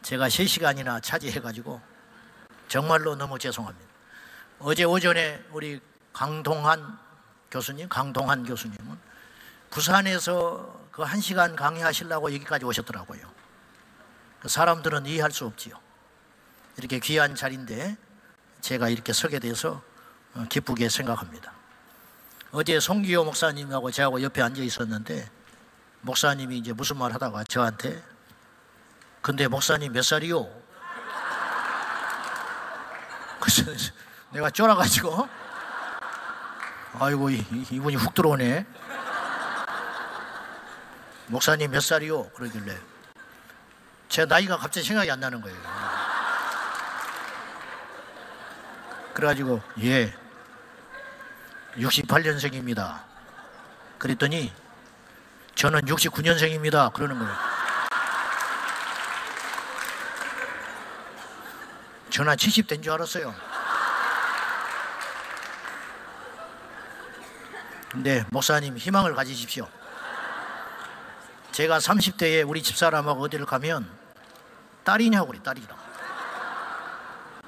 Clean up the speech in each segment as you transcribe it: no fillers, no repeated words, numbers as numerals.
제가 3시간이나 차지해가지고 정말로 너무 죄송합니다. 어제 오전에 우리 강동한 교수님은 부산에서 그 1시간 강의하시려고 여기까지 오셨더라고요. 사람들은 이해할 수 없지요. 이렇게 귀한 자리인데 제가 이렇게 서게 돼서 기쁘게 생각합니다. 어제 송기호 목사님하고 저하고 옆에 앉아 있었는데 목사님이 이제 무슨 말 하다가 저한테 근데 목사님 몇 살이요? 그래서 내가 쫄아가지고 아이고 이분이 훅 들어오네. 목사님 몇 살이요? 그러길래 제 나이가 갑자기 생각이 안 나는 거예요. 그래가지고 예 68년생입니다 그랬더니 저는 69년생입니다 그러는 거예요. 저는 70대인 줄 알았어요. 근데 목사님 희망을 가지십시오. 제가 30대에 우리 집사람하고 어디를 가면 딸이냐고 그래. 딸이라고.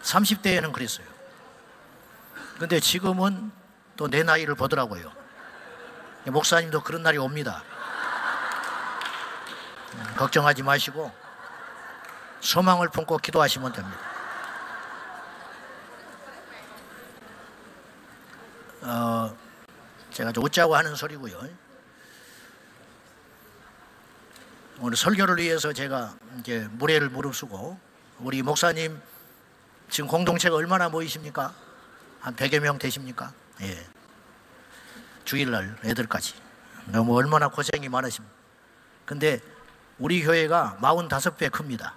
30대에는 그랬어요. 근데 지금은 또 내 나이를 보더라고요. 목사님도 그런 날이 옵니다. 걱정하지 마시고 소망을 품고 기도하시면 됩니다. 제가 좀 웃자고 하는 소리고요. 오늘 설교를 위해서 제가 이제 무례를 무릅쓰고 우리 목사님 지금 공동체가 얼마나 모이십니까? 한 100여 명 되십니까? 예. 주일날 애들까지. 너무 얼마나 고생이 많으십니까? 근데 우리 교회가 45배 큽니다.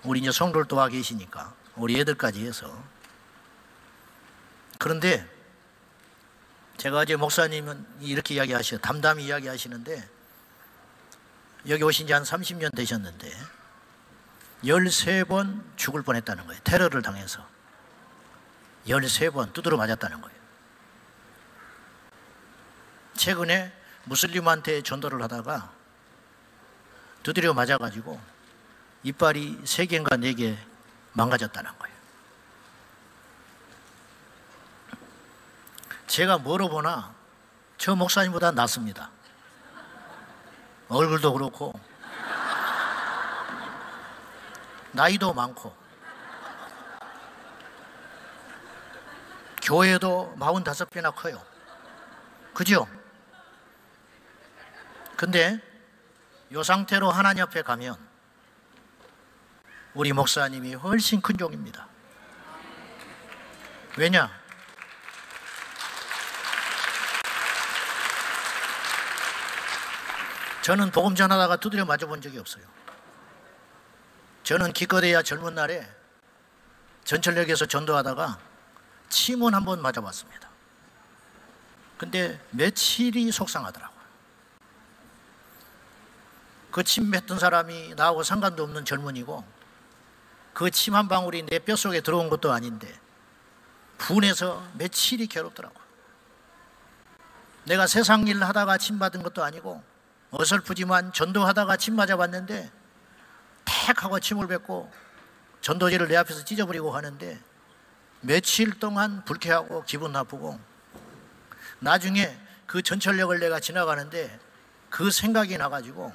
우리 이제 성도들도 와 계시니까 우리 애들까지 해서. 그런데 제가 어제 목사님은 이렇게 담담히 이야기하시는데 여기 오신 지 한 30년 되셨는데 13번 죽을 뻔했다는 거예요. 테러를 당해서 13번 두드러 맞았다는 거예요. 최근에 무슬림한테 전도를 하다가 두드려 맞아가지고 이빨이 3개인가 4개 망가졌다는 거예요. 제가 뭐로 보나 저 목사님보다 낫습니다. 얼굴도 그렇고 나이도 많고 교회도 45배나 커요. 그죠? 근데 이 상태로 하나님 앞에 가면 우리 목사님이 훨씬 큰 종입니다. 왜냐? 저는 복음 전하다가 두드려 맞아본 적이 없어요. 저는 기껏해야 젊은 날에 전철역에서 전도하다가 침은 한 번 맞아봤습니다. 근데 며칠이 속상하더라고요. 그 침 뱉은 사람이 나하고 상관도 없는 젊은이고 그 침 한 방울이 내 뼛속에 들어온 것도 아닌데 분해서 며칠이 괴롭더라고요. 내가 세상 일 하다가 침 받은 것도 아니고 어설프지만 전도하다가 침 맞아봤는데 탁 하고 침을 뱉고 전도지를 내 앞에서 찢어버리고 하는데 며칠 동안 불쾌하고 기분 나쁘고 나중에 그 전철역을 내가 지나가는데 그 생각이 나가지고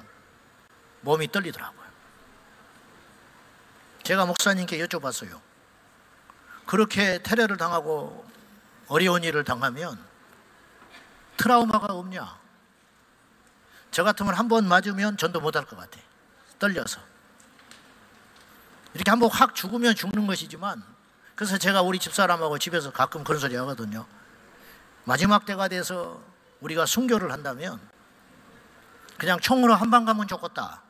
몸이 떨리더라고요. 제가 목사님께 여쭤봤어요. 그렇게 테러를 당하고 어려운 일을 당하면 트라우마가 없냐? 저 같으면 한 번 맞으면 전도 못할 것 같아. 떨려서. 이렇게 한 번 확 죽으면 죽는 것이지만 그래서 제가 우리 집사람하고 집에서 가끔 그런 소리 하거든요. 마지막 때가 돼서 우리가 순교를 한다면 그냥 총으로 한 방 가면 좋겠다.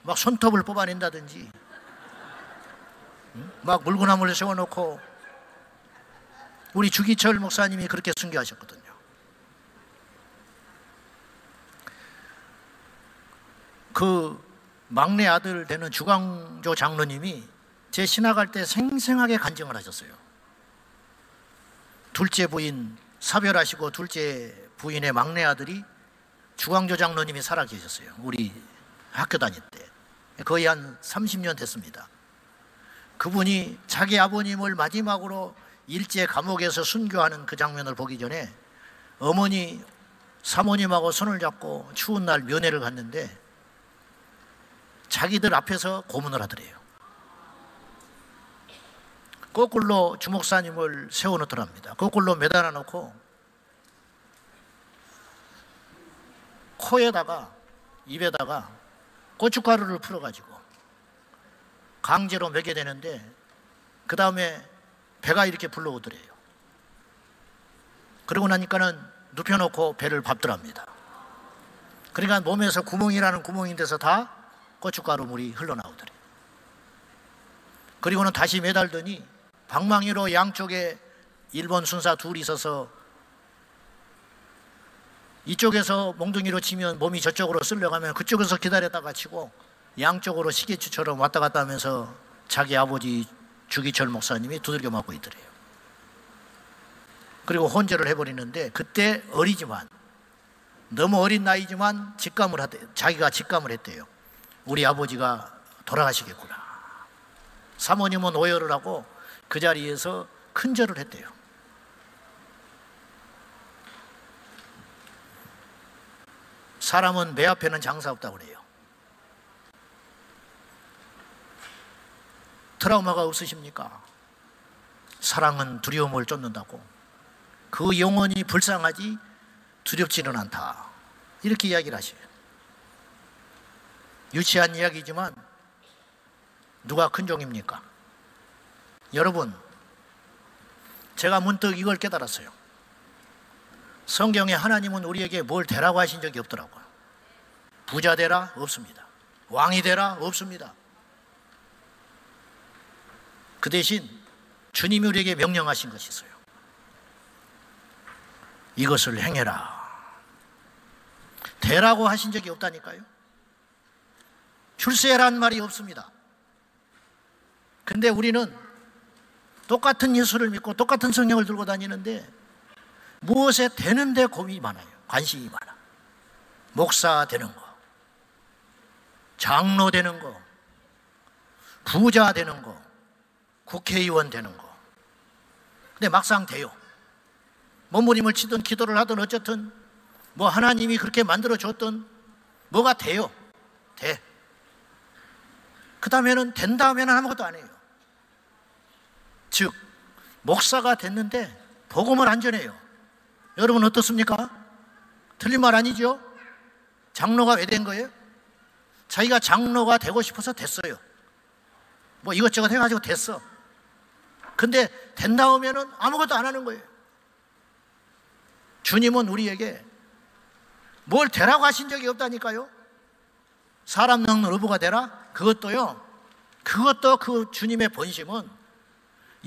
막 손톱을 뽑아낸다든지 막 물구나무를 세워놓고 우리 주기철 목사님이 그렇게 순교하셨거든요. 그 막내 아들 되는 주광조 장로님이 제 신학할 때 생생하게 간증을 하셨어요. 둘째 부인 사별하시고 둘째 부인의 막내 아들이 주광조 장로님이 살아 계셨어요. 우리 학교 다닐 때. 거의 한 30년 됐습니다. 그분이 자기 아버님을 마지막으로 일제 감옥에서 순교하는 그 장면을 보기 전에 어머니, 사모님하고 손을 잡고 추운 날 면회를 갔는데 자기들 앞에서 고문을 하더래요. 거꾸로 주목사님을 세워놓더랍니다. 거꾸로 매달아 놓고 코에다가 입에다가 고춧가루를 풀어가지고 강제로 먹게 되는데 그 다음에 배가 이렇게 불러오더래요. 그러고 나니까는 눕혀놓고 배를 밟더랍니다. 그러니까 몸에서 구멍이라는 구멍인 데서 다 고춧가루 물이 흘러나오더래요. 그리고는 다시 매달더니 방망이로 양쪽에 일본 순사 둘이 있어서 이쪽에서 몽둥이로 치면 몸이 저쪽으로 쓸려가면 그쪽에서 기다렸다가 치고 양쪽으로 시계추처럼 왔다 갔다 하면서 자기 아버지 주기철 목사님이 두들겨 맞고 있더래요. 그리고 혼절을 해버리는데 그때 어리지만 너무 어린 나이지만 자기가 직감을 했대요. 우리 아버지가 돌아가시겠구나. 사모님은 오열을 하고 그 자리에서 큰절을 했대요. 사람은 내 앞에는 장사 없다고 그래요. 트라우마가 없으십니까? 사랑은 두려움을 쫓는다고. 그 영혼이 불쌍하지 두렵지는 않다. 이렇게 이야기를 하셔요. 유치한 이야기지만 누가 큰 종입니까? 여러분, 제가 문득 이걸 깨달았어요. 성경에 하나님은 우리에게 뭘 되라고 하신 적이 없더라고요. 부자 되라? 없습니다. 왕이 되라? 없습니다. 그 대신 주님이 우리에게 명령하신 것이 있어요. 이것을 행해라. 되라고 하신 적이 없다니까요. 출세란 말이 없습니다. 근데 우리는 똑같은 예수를 믿고 똑같은 성령을 들고 다니는데 무엇에 되는데 고민이 많아요. 관심이 많아. 목사 되는 거, 장로 되는 거, 부자 되는 거, 국회의원 되는 거. 근데 막상 돼요. 몸부림을 치든 기도를 하든 어쨌든 뭐 하나님이 그렇게 만들어줬든 뭐가 돼요. 돼. 그 다음에는 된 다음에는 아무것도 안 해요. 즉 목사가 됐는데 복음을 안 전해요. 여러분 어떻습니까? 틀린 말 아니죠? 장로가 왜 된 거예요? 자기가 장로가 되고 싶어서 됐어요. 뭐 이것저것 해가지고 됐어. 근데 된 다음에는 아무것도 안 하는 거예요. 주님은 우리에게 뭘 되라고 하신 적이 없다니까요. 사람 낚는 어부가 되라? 그것도 그 주님의 본심은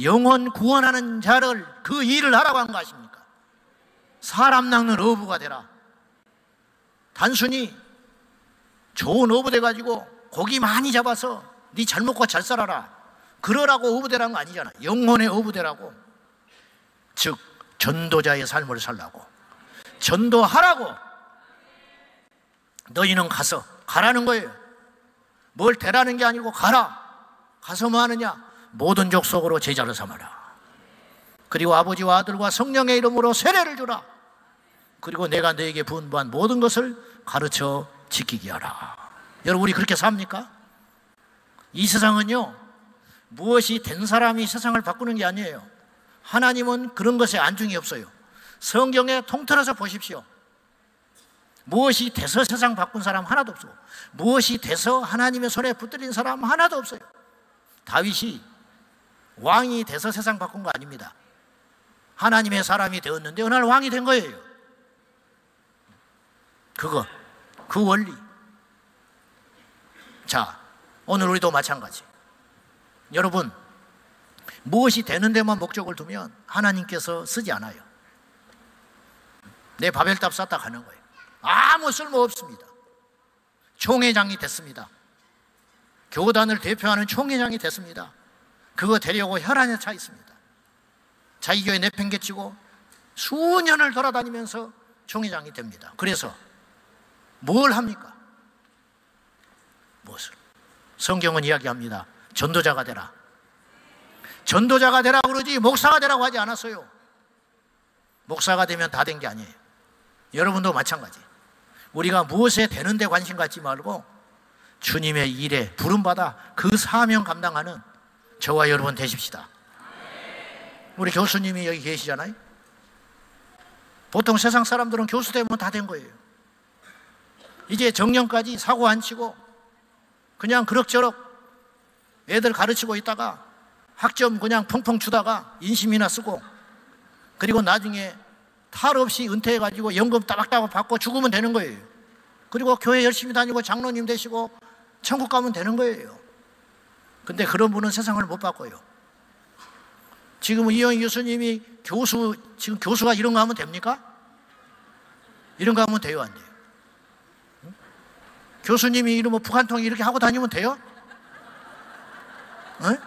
영혼 구원하는 자를 그 일을 하라고 한 거 아십니까? 사람 낚는 어부가 되라. 단순히 좋은 어부 돼가지고 고기 많이 잡아서 네 잘 먹고 잘 살아라 그러라고 어부 되라는 거 아니잖아. 영혼의 어부 되라고. 즉 전도자의 삶을 살라고, 전도하라고. 너희는 가라는 거예요. 뭘 되라는 게 아니고 가라. 가서 뭐 하느냐? 모든 족속으로 제자를 삼아라. 그리고 아버지와 아들과 성령의 이름으로 세례를 주라. 그리고 내가 너에게 분부한 모든 것을 가르쳐 지키게 하라. 여러분, 우리 그렇게 삽니까? 이 세상은요, 무엇이 된 사람이 세상을 바꾸는 게 아니에요. 하나님은 그런 것에 안중이 없어요. 성경에 통틀어서 보십시오. 무엇이 돼서 세상 바꾼 사람 하나도 없고, 무엇이 돼서 하나님의 손에 붙들린 사람 하나도 없어요. 다윗이 왕이 돼서 세상 바꾼 거 아닙니다. 하나님의 사람이 되었는데 어느 날 왕이 된 거예요. 그 원리. 자, 오늘 우리도 마찬가지. 여러분, 무엇이 되는 데만 목적을 두면 하나님께서 쓰지 않아요. 내 바벨탑 쌓다 가는 거예요. 아무 쓸모 없습니다. 총회장이 됐습니다. 교단을 대표하는 총회장이 됐습니다. 그거 되려고 혈안에 차 있습니다. 자기 교회 내팽개치고 수년을 돌아다니면서 총회장이 됩니다. 그래서 뭘 합니까? 성경은 이야기합니다. 전도자가 되라. 전도자가 되라고 그러지 목사가 되라고 하지 않았어요. 목사가 되면 다 된 게 아니에요. 여러분도 마찬가지. 우리가 무엇에 되는 데 관심 갖지 말고 주님의 일에 부름받아 그 사명 감당하는 저와 여러분 되십시다. 우리 교수님이 여기 계시잖아요. 보통 세상 사람들은 교수 되면 다 된 거예요. 이제 정년까지 사고 안 치고 그냥 그럭저럭 애들 가르치고 있다가 학점 그냥 펑펑 주다가 인심이나 쓰고 그리고 나중에 탈 없이 은퇴해가지고 연금 따박따박 받고 죽으면 되는 거예요. 그리고 교회 열심히 다니고 장로님 되시고 천국 가면 되는 거예요. 근데 그런 분은 세상을 못 바꿔요. 지금 이영희 교수님이 지금 교수가 이런 거 하면 됩니까? 이런 거 하면 돼요, 안 돼요? 응? 교수님이 이런 뭐 북한통 이렇게 하고 다니면 돼요? 응?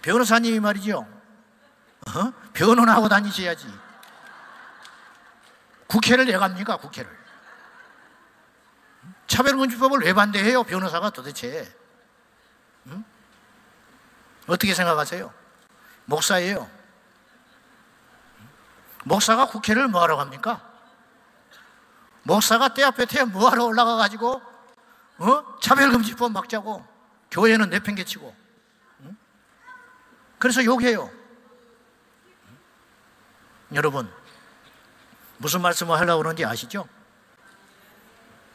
변호사님이 말이죠. 변호하고 다니셔야지. 국회를 왜 갑니까, 국회를? 차별금지법을 왜 반대해요, 변호사가 도대체? 응? 어떻게 생각하세요? 목사예요. 목사가 국회를 뭐하러 갑니까? 목사가 때 앞에 뭐하러 올라가가지고 차별금지법 막자고 교회는 내팽개치고 그래서 욕해요. 여러분 무슨 말씀을 하려고 그러는지 아시죠?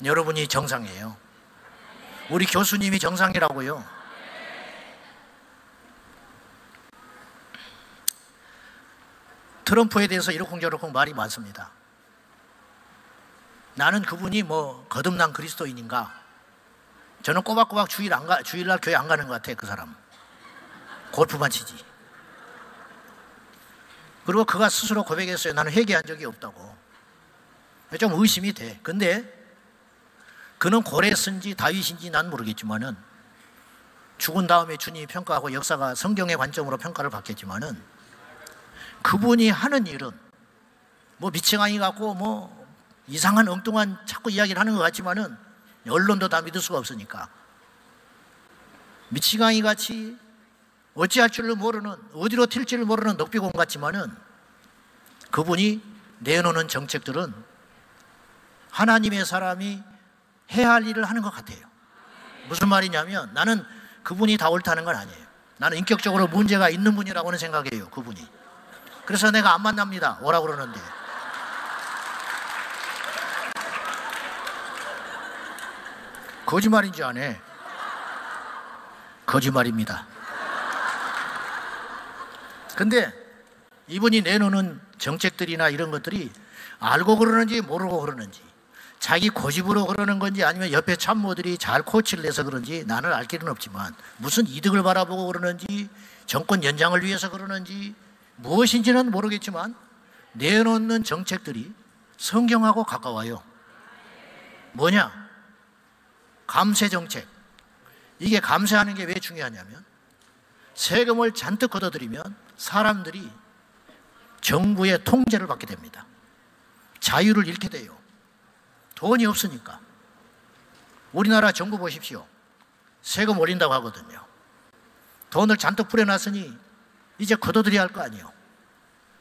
여러분이 정상이에요. 우리 교수님이 정상이라고요. 트럼프에 대해서 이러쿵저러쿵 말이 많습니다. 나는 그분이 뭐 거듭난 그리스도인인가? 저는 꼬박꼬박 주일날 교회 안 가는 것 같아요. 그 사람 골프만 치지. 그리고 그가 스스로 고백했어요. 나는 회개한 적이 없다고. 좀 의심이 돼. 근데 그는 고레스인지 다윗인지 난 모르겠지만은 죽은 다음에 주님이 평가하고 역사가 성경의 관점으로 평가를 받겠지만은 그분이 하는 일은 뭐 미치광이 같고 뭐 이상한 엉뚱한 자꾸 이야기를 하는 것 같지만은 언론도 다 믿을 수가 없으니까 미치광이 같이 어찌할 줄을 모르는 어디로 튈지를 모르는 넉비공 같지만은 그분이 내놓는 정책들은 하나님의 사람이 해야 할 일을 하는 것 같아요. 무슨 말이냐면 나는 그분이 다 옳다는 건 아니에요. 나는 인격적으로 문제가 있는 분이라고는 생각해요. 그분이. 그래서 내가 안 만납니다. 오라고 그러는데. 거짓말인지 안 해. 거짓말입니다. 근데 이분이 내놓는 정책들이나 이런 것들이 알고 그러는지 모르고 그러는지 자기 고집으로 그러는 건지 아니면 옆에 참모들이 잘 코치를 내서 그런지 나는 알 길은 없지만 무슨 이득을 바라보고 그러는지 정권 연장을 위해서 그러는지 무엇인지는 모르겠지만 내놓는 정책들이 성경하고 가까워요. 뭐냐? 감세 정책. 이게 감세하는 게 왜 중요하냐면 세금을 잔뜩 걷어들이면 사람들이 정부의 통제를 받게 됩니다. 자유를 잃게 돼요. 돈이 없으니까. 우리나라 정부 보십시오. 세금 올린다고 하거든요. 돈을 잔뜩 뿌려놨으니 이제 걷어들여야 할 거 아니에요.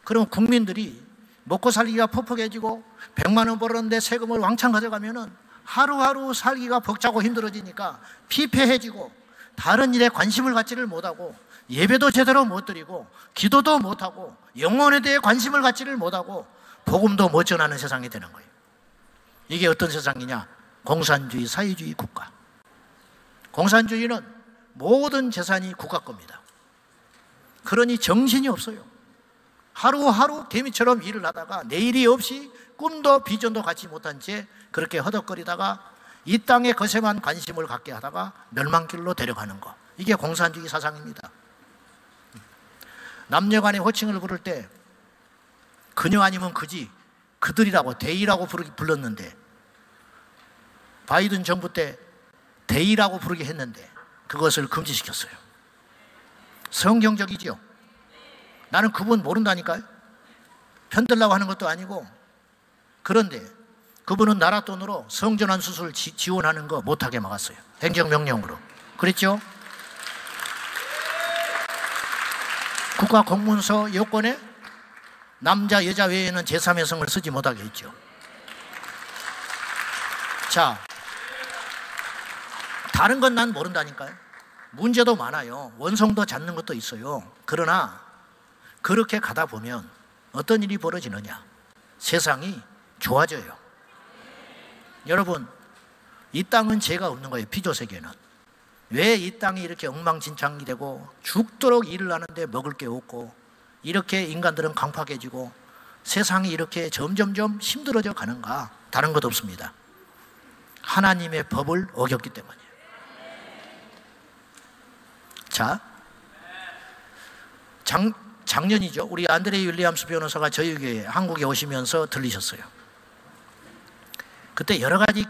그러면 국민들이 먹고 살기가 퍽퍽해지고 100만 원 벌었는데 세금을 왕창 가져가면은 하루하루 살기가 벅차고 힘들어지니까 피폐해지고 다른 일에 관심을 갖지를 못하고 예배도 제대로 못 드리고 기도도 못하고 영혼에 대해 관심을 갖지를 못하고 복음도 못 전하는 세상이 되는 거예요. 이게 어떤 세상이냐? 공산주의, 사회주의 국가. 공산주의는 모든 재산이 국가 겁니다. 그러니 정신이 없어요. 하루하루 개미처럼 일을 하다가 내일이 없이 꿈도 비전도 갖지 못한 채 그렇게 허덕거리다가 이 땅에 거세만 관심을 갖게 하다가 멸망길로 데려가는 거. 이게 공산주의 사상입니다. 남녀간의 호칭을 부를 때 그녀 아니면 그지, 그들이라고 대이라고 불렀는데 바이든 정부 때 대이라고 부르게 했는데 그것을 금지시켰어요. 성경적이지요. 나는 그분 모른다니까요. 편들라고 하는 것도 아니고. 그런데 그분은 나라 돈으로 성전환 수술 지원하는 거 못하게 막았어요. 행정명령으로. 그랬죠? 국가공문서 요건에 남자 여자 외에는 제3의 성을 쓰지 못하게 했죠. 자, 다른 건 난 모른다니까요. 문제도 많아요. 원성도 잡는 것도 있어요. 그러나 그렇게 가다 보면 어떤 일이 벌어지느냐? 세상이 좋아져요. 여러분, 이 땅은 죄가 없는 거예요. 피조세계는. 왜 이 땅이 이렇게 엉망진창이 되고 죽도록 일을 하는데 먹을 게 없고 이렇게 인간들은 강팍해지고 세상이 이렇게 점점점 힘들어져 가는가? 다른 것 없습니다. 하나님의 법을 어겼기 때문이에요. 자, 작년이죠. 우리 안드레이 윌리엄스 변호사가 저희 교회에 한국에 오시면서 들리셨어요. 그때 여러 가지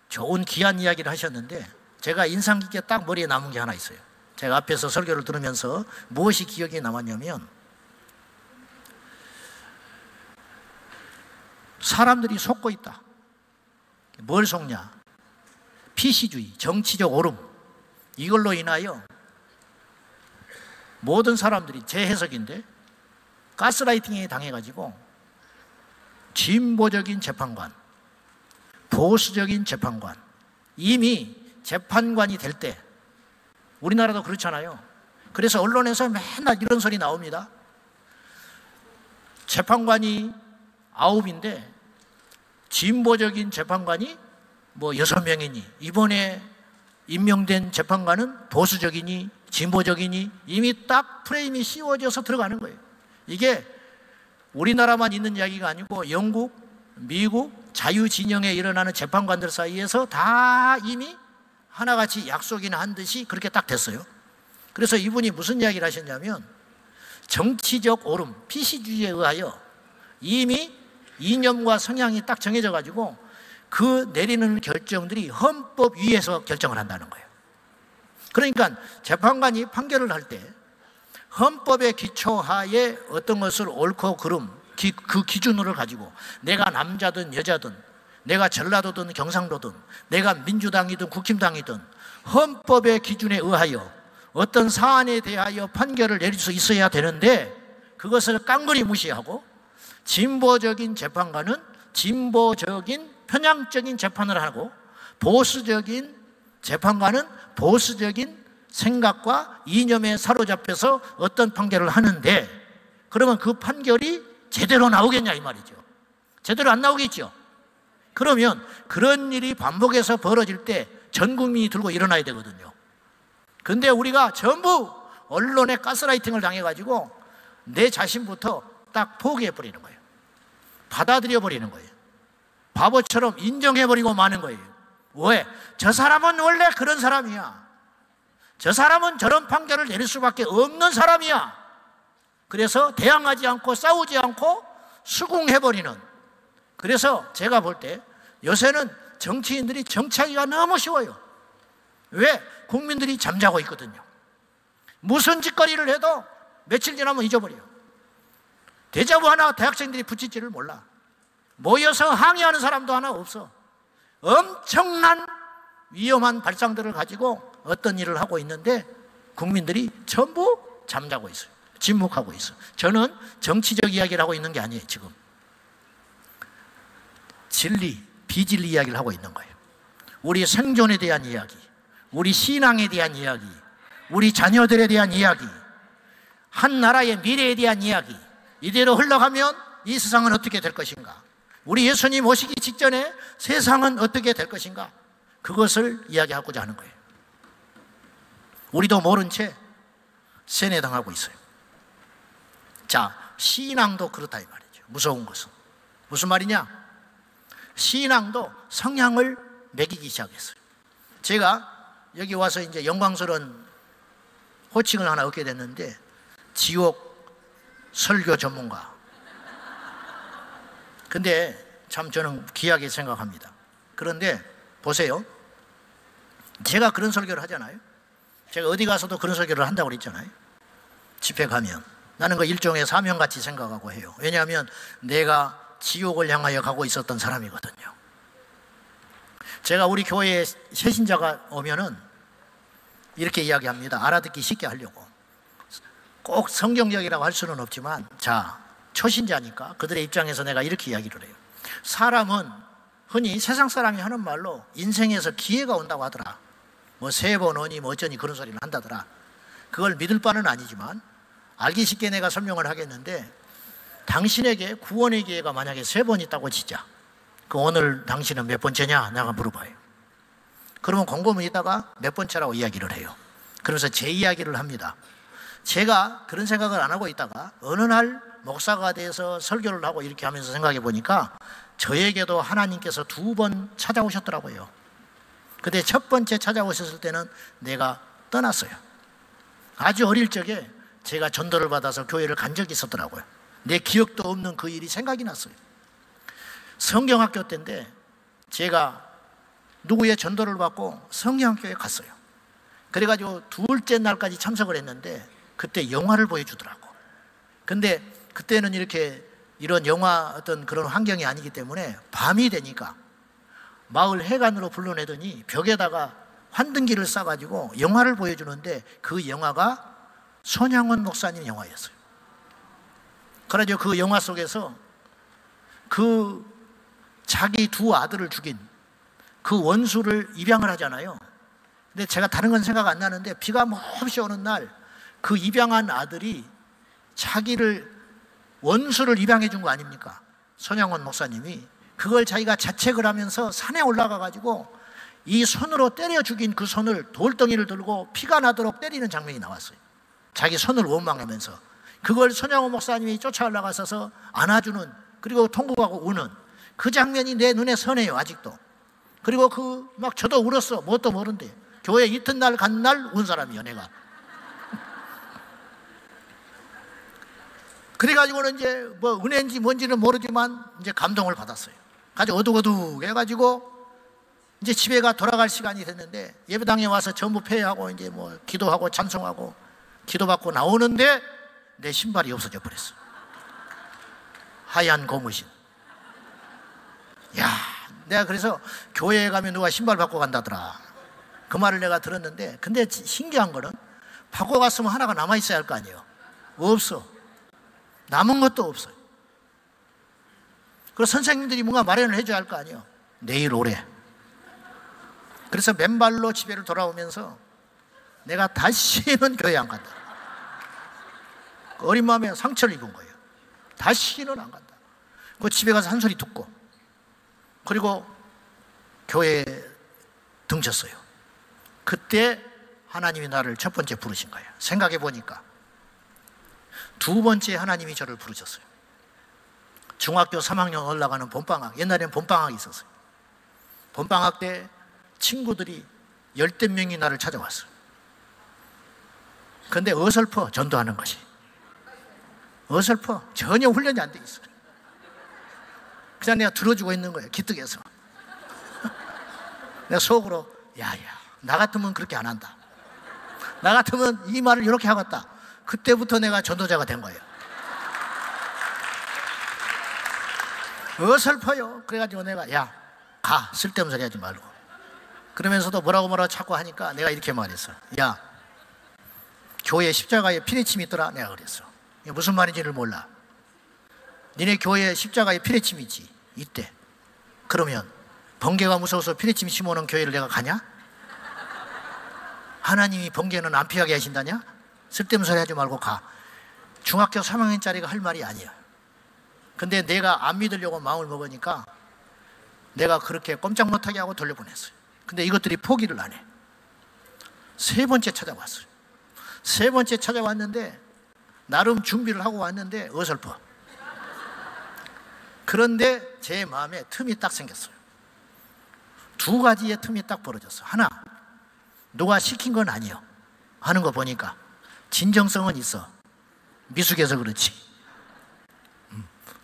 좋은 귀한 이야기를 하셨는데 제가 인상 깊게 딱 머리에 남은 게 하나 있어요. 제가 앞에서 설교를 들으면서 무엇이 기억에 남았냐면 사람들이 속고 있다. 뭘 속냐? 피시주의, 정치적 오름. 이걸로 인하여 모든 사람들이 제 해석인데 가스라이팅에 당해가지고 진보적인 재판관, 보수적인 재판관, 이미 재판관이 될 때 우리나라도 그렇잖아요. 그래서 언론에서 맨날 이런 소리 나옵니다. 재판관이 9인데 진보적인 재판관이 뭐 6명이니 이번에 임명된 재판관은 보수적이니 진보적이니 이미 딱 프레임이 씌워져서 들어가는 거예요. 이게 우리나라만 있는 이야기가 아니고 영국, 미국 자유진영에 일어나는 재판관들 사이에서 다 이미 하나같이 약속이나 한 듯이 그렇게 딱 됐어요. 그래서 이분이 무슨 이야기를 하셨냐면 정치적 오름, 피시주의에 의하여 이미 이념과 성향이 딱 정해져 가지고 그 내리는 결정들이 헌법 위에서 결정을 한다는 거예요. 그러니까 재판관이 판결을 할 때 헌법의 기초하에 어떤 것을 옳고 그름 그 기준으로 가지고 내가 남자든 여자든 내가 전라도든 경상도든 내가 민주당이든 국힘당이든 헌법의 기준에 의하여 어떤 사안에 대하여 판결을 내릴 수 있어야 되는데 그것을 깡그리 무시하고 진보적인 재판관은 진보적인 편향적인 재판을 하고 보수적인 재판관은 보수적인 생각과 이념에 사로잡혀서 어떤 판결을 하는데 그러면 그 판결이 제대로 나오겠냐 이 말이죠. 제대로 안 나오겠죠. 그러면 그런 일이 반복해서 벌어질 때 전 국민이 들고 일어나야 되거든요. 근데 우리가 전부 언론에 가스라이팅을 당해가지고 내 자신부터 딱 포기해버리는 거예요. 받아들여버리는 거예요. 바보처럼 인정해버리고 마는 거예요. 왜? 저 사람은 원래 그런 사람이야. 저 사람은 저런 판결을 내릴 수밖에 없는 사람이야. 그래서 대항하지 않고 싸우지 않고 수긍해버리는. 그래서 제가 볼 때 요새는 정치인들이 정치하기가 너무 쉬워요. 왜? 국민들이 잠자고 있거든요. 무슨 짓거리를 해도 며칠 지나면 잊어버려요. 대자보 하나 대학생들이 붙일지를 몰라. 모여서 항의하는 사람도 하나 없어. 엄청난 위험한 발상들을 가지고 어떤 일을 하고 있는데 국민들이 전부 잠자고 있어요. 침묵하고 있어요. 저는 정치적 이야기를 하고 있는 게 아니에요. 지금 진리, 비진리 이야기를 하고 있는 거예요. 우리 생존에 대한 이야기, 우리 신앙에 대한 이야기, 우리 자녀들에 대한 이야기, 한 나라의 미래에 대한 이야기. 이대로 흘러가면 이 세상은 어떻게 될 것인가? 우리 예수님 오시기 직전에 세상은 어떻게 될 것인가? 그것을 이야기하고자 하는 거예요. 우리도 모른 채 세뇌당하고 있어요. 자, 신앙도 그렇다 이 말이죠. 무서운 것은 무슨 말이냐? 신앙도 성향을 매기기 시작했어요. 제가 여기 와서 이제 영광스러운 호칭을 하나 얻게 됐는데 지옥 설교 전문가. 근데 참 저는 귀하게 생각합니다. 그런데 보세요. 제가 그런 설교를 하잖아요. 제가 어디 가서도 그런 설교를 한다고 그랬잖아요. 집회 가면 나는 그 일종의 사명같이 생각하고 해요. 왜냐하면 내가 지옥을 향하여 가고 있었던 사람이거든요. 제가 우리 교회에 새신자가 오면은 이렇게 이야기합니다. 알아듣기 쉽게 하려고. 꼭 성경적이라고 할 수는 없지만, 자, 초신자니까 그들의 입장에서 내가 이렇게 이야기를 해요. 사람은 흔히 세상 사람이 하는 말로 인생에서 기회가 온다고 하더라. 뭐 세 번 오니 뭐 어쩌니 그런 소리를 한다더라. 그걸 믿을 바는 아니지만 알기 쉽게 내가 설명을 하겠는데, 당신에게 구원의 기회가 만약에 세 번 있다고 치자. 그 오늘 당신은 몇 번째냐? 내가 물어봐요. 그러면 곰곰이 있다가 몇 번째라고 이야기를 해요. 그러면서 제 이야기를 합니다. 제가 그런 생각을 안 하고 있다가 어느 날 목사가 돼서 설교를 하고 이렇게 하면서 생각해 보니까 저에게도 하나님께서 2번 찾아오셨더라고요. 근데 첫 번째 찾아오셨을 때는 내가 떠났어요. 아주 어릴 적에 제가 전도를 받아서 교회를 간 적이 있었더라고요. 내 기억도 없는 그 일이 생각이 났어요. 성경학교 때인데 제가 누구의 전도를 받고 성경학교에 갔어요. 그래가지고 둘째 날까지 참석을 했는데 그때 영화를 보여주더라고. 근데 그때는 이런 영화 어떤 그런 환경이 아니기 때문에 밤이 되니까 마을 해관으로 불러내더니 벽에다가 환등기를 싸가지고 영화를 보여주는데 그 영화가 손양원 목사님 영화였어요. 그래가지고 그 영화 속에서 그 자기 2 아들을 죽인 그 원수를 입양을 하잖아요. 근데 제가 다른 건 생각 안 나는데 비가 몹시 오는 날 그 입양한 아들이 자기를 원수를 입양해 준 거 아닙니까? 손양원 목사님이 그걸 자기가 자책을 하면서 산에 올라가 가지고 이 손으로 때려 죽인 그 손을 돌덩이를 들고 피가 나도록 때리는 장면이 나왔어요. 자기 손을 원망하면서 그걸 손양원 목사님이 쫓아 올라가서 안아주는, 그리고 통곡하고 우는 그 장면이 내 눈에 선해요, 아직도. 그리고 막 저도 울었어. 뭣도 모른대. 교회 이튿날 간 날 운 사람이요, 내가. 그래가지고는 이제 뭐 은혜인지 뭔지는 모르지만 이제 감동을 받았어요. 아주 어둑어둑 해가지고 이제 집에 돌아갈 시간이 됐는데 예배당에 와서 전부 폐회하고 이제 뭐 기도하고 찬송하고 기도받고 나오는데 내 신발이 없어져 버렸어. 하얀 고무신. 야, 내가 그래서 교회에 가면 누가 신발 바꿔 간다더라. 그 말을 내가 들었는데, 근데 신기한 거는 바꿔 갔으면 하나가 남아 있어야 할 거 아니에요. 없어. 남은 것도 없어요. 그래서 선생님들이 뭔가 마련을 해줘야 할 거 아니에요. 내일 오래. 그래서 맨발로 집에를 돌아오면서 내가 다시는 교회 안 간다. 어린 마음에 상처를 입은 거예요. 다시는 안 간다. 그 집에 가서 한 소리 듣고 그리고 교회에 등쳤어요. 그때 하나님이 나를 첫 번째 부르신 거예요. 생각해 보니까 2번째 하나님이 저를 부르셨어요. 중학교 3학년 올라가는 봄방학, 옛날에는 봄방학이 있었어요. 봄방학 때 친구들이 10대 명이 나를 찾아왔어요. 그런데 어설퍼 전도하는 것이. 어설퍼. 전혀 훈련이 안 돼 있어요. 그냥 내가 들어주고 있는 거예요, 기특해서. 내가 속으로 야야, 나 같으면 그렇게 안 한다. 나 같으면 이 말을 이렇게 하겠다. 그때부터 내가 전도자가 된 거예요. 어설퍼요. 그래가지고 내가 야, 가. 쓸데없는 소리 하지 말고. 그러면서도 뭐라고 자꾸 하니까 내가 이렇게 말했어. 야, 교회에 십자가에 피레침이 있더라. 내가 그랬어. 이게 무슨 말인지를 몰라. 니네 교회에 십자가에 피레침이 있지. 있대. 그러면 번개가 무서워서 피레침 심어놓은 교회를 내가 가냐? 하나님이 번개는 안 피하게 하신다냐? 쓸데없는 소리 하지 말고 가. 중학교 3학년짜리가 할 말이 아니야. 근데 내가 안 믿으려고 마음을 먹으니까 내가 그렇게 꼼짝 못하게 하고 돌려보냈어요. 근데 이것들이 포기를 안 해. 3번째 찾아왔어요. 3번째 찾아왔는데 나름 준비를 하고 왔는데 어설퍼. 그런데 제 마음에 틈이 딱 생겼어요. 2가지의 틈이 딱 벌어졌어. 하나, 누가 시킨 건 아니에요. 하는 거 보니까 진정성은 있어. 미숙해서 그렇지.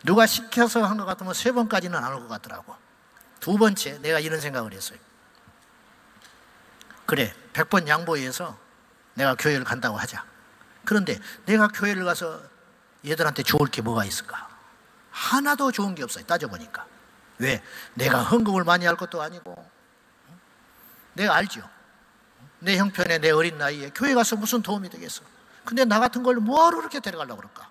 누가 시켜서 한 것 같으면 3번까지는 안 올 것 같더라고. 2번째, 내가 이런 생각을 했어요. 그래, 100번 양보해서 내가 교회를 간다고 하자. 그런데 내가 교회를 가서 얘들한테 좋을 게 뭐가 있을까? 하나도 좋은 게 없어요. 따져보니까. 왜? 내가 헌금을 많이 할 것도 아니고, 내가 알죠. 내 형편에 내 어린 나이에 교회 가서 무슨 도움이 되겠어. 근데 나 같은 걸 뭐하러 그렇게 데려가려고 그럴까?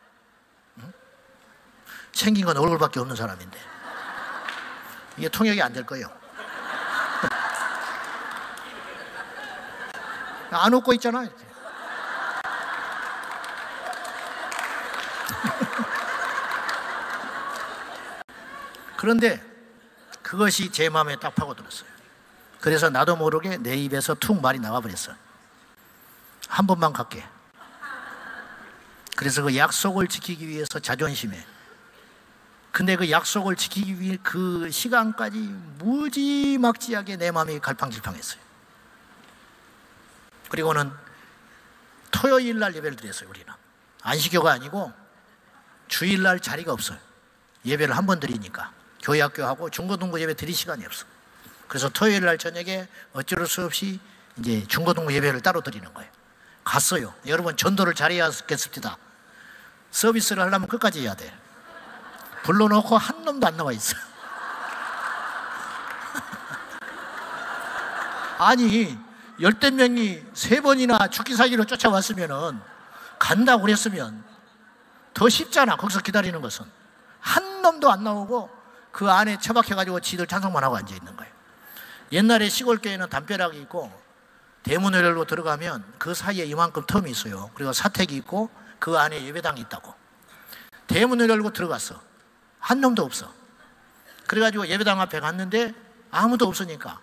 생긴 건 얼굴밖에 없는 사람인데 이게 통역이 안 될 거예요. 안 웃고 있잖아 이렇게. 그런데 그것이 제 마음에 딱 파고들었어요. 그래서 나도 모르게 내 입에서 툭 말이 나와버렸어요. 한 번만 갈게. 그래서 그 약속을 지키기 위해서 자존심에, 근데 그 약속을 지키기 위해 그 시간까지 무지막지하게 내 마음이 갈팡질팡했어요. 그리고는 토요일 날 예배를 드렸어요. 우리는 안식교가 아니고 주일날 자리가 없어요. 예배를 한 번 드리니까 교회 학교하고 중고등부 예배 드릴 시간이 없어. 그래서 토요일 날 저녁에 어쩔 수 없이 이제 중고등부 예배를 따로 드리는 거예요. 갔어요. 여러분 전도를 잘해야겠습니다. 서비스를 하려면 끝까지 해야 돼. 불러놓고 한 놈도 안 나와 있어. 아니 열댓 명이 3번이나 죽기 살기로 쫓아왔으면은, 간다고 그랬으면 더 쉽잖아. 거기서 기다리는 것은. 한 놈도 안 나오고 그 안에 처박혀가지고 지들 찬송만 하고 앉아있는 거예요. 옛날에 시골교회는 담벼락이 있고 대문을 열고 들어가면 그 사이에 이만큼 텀이 있어요. 그리고 사택이 있고 그 안에 예배당이 있다고. 대문을 열고 들어갔어. 한 놈도 없어. 그래가지고 예배당 앞에 갔는데 아무도 없으니까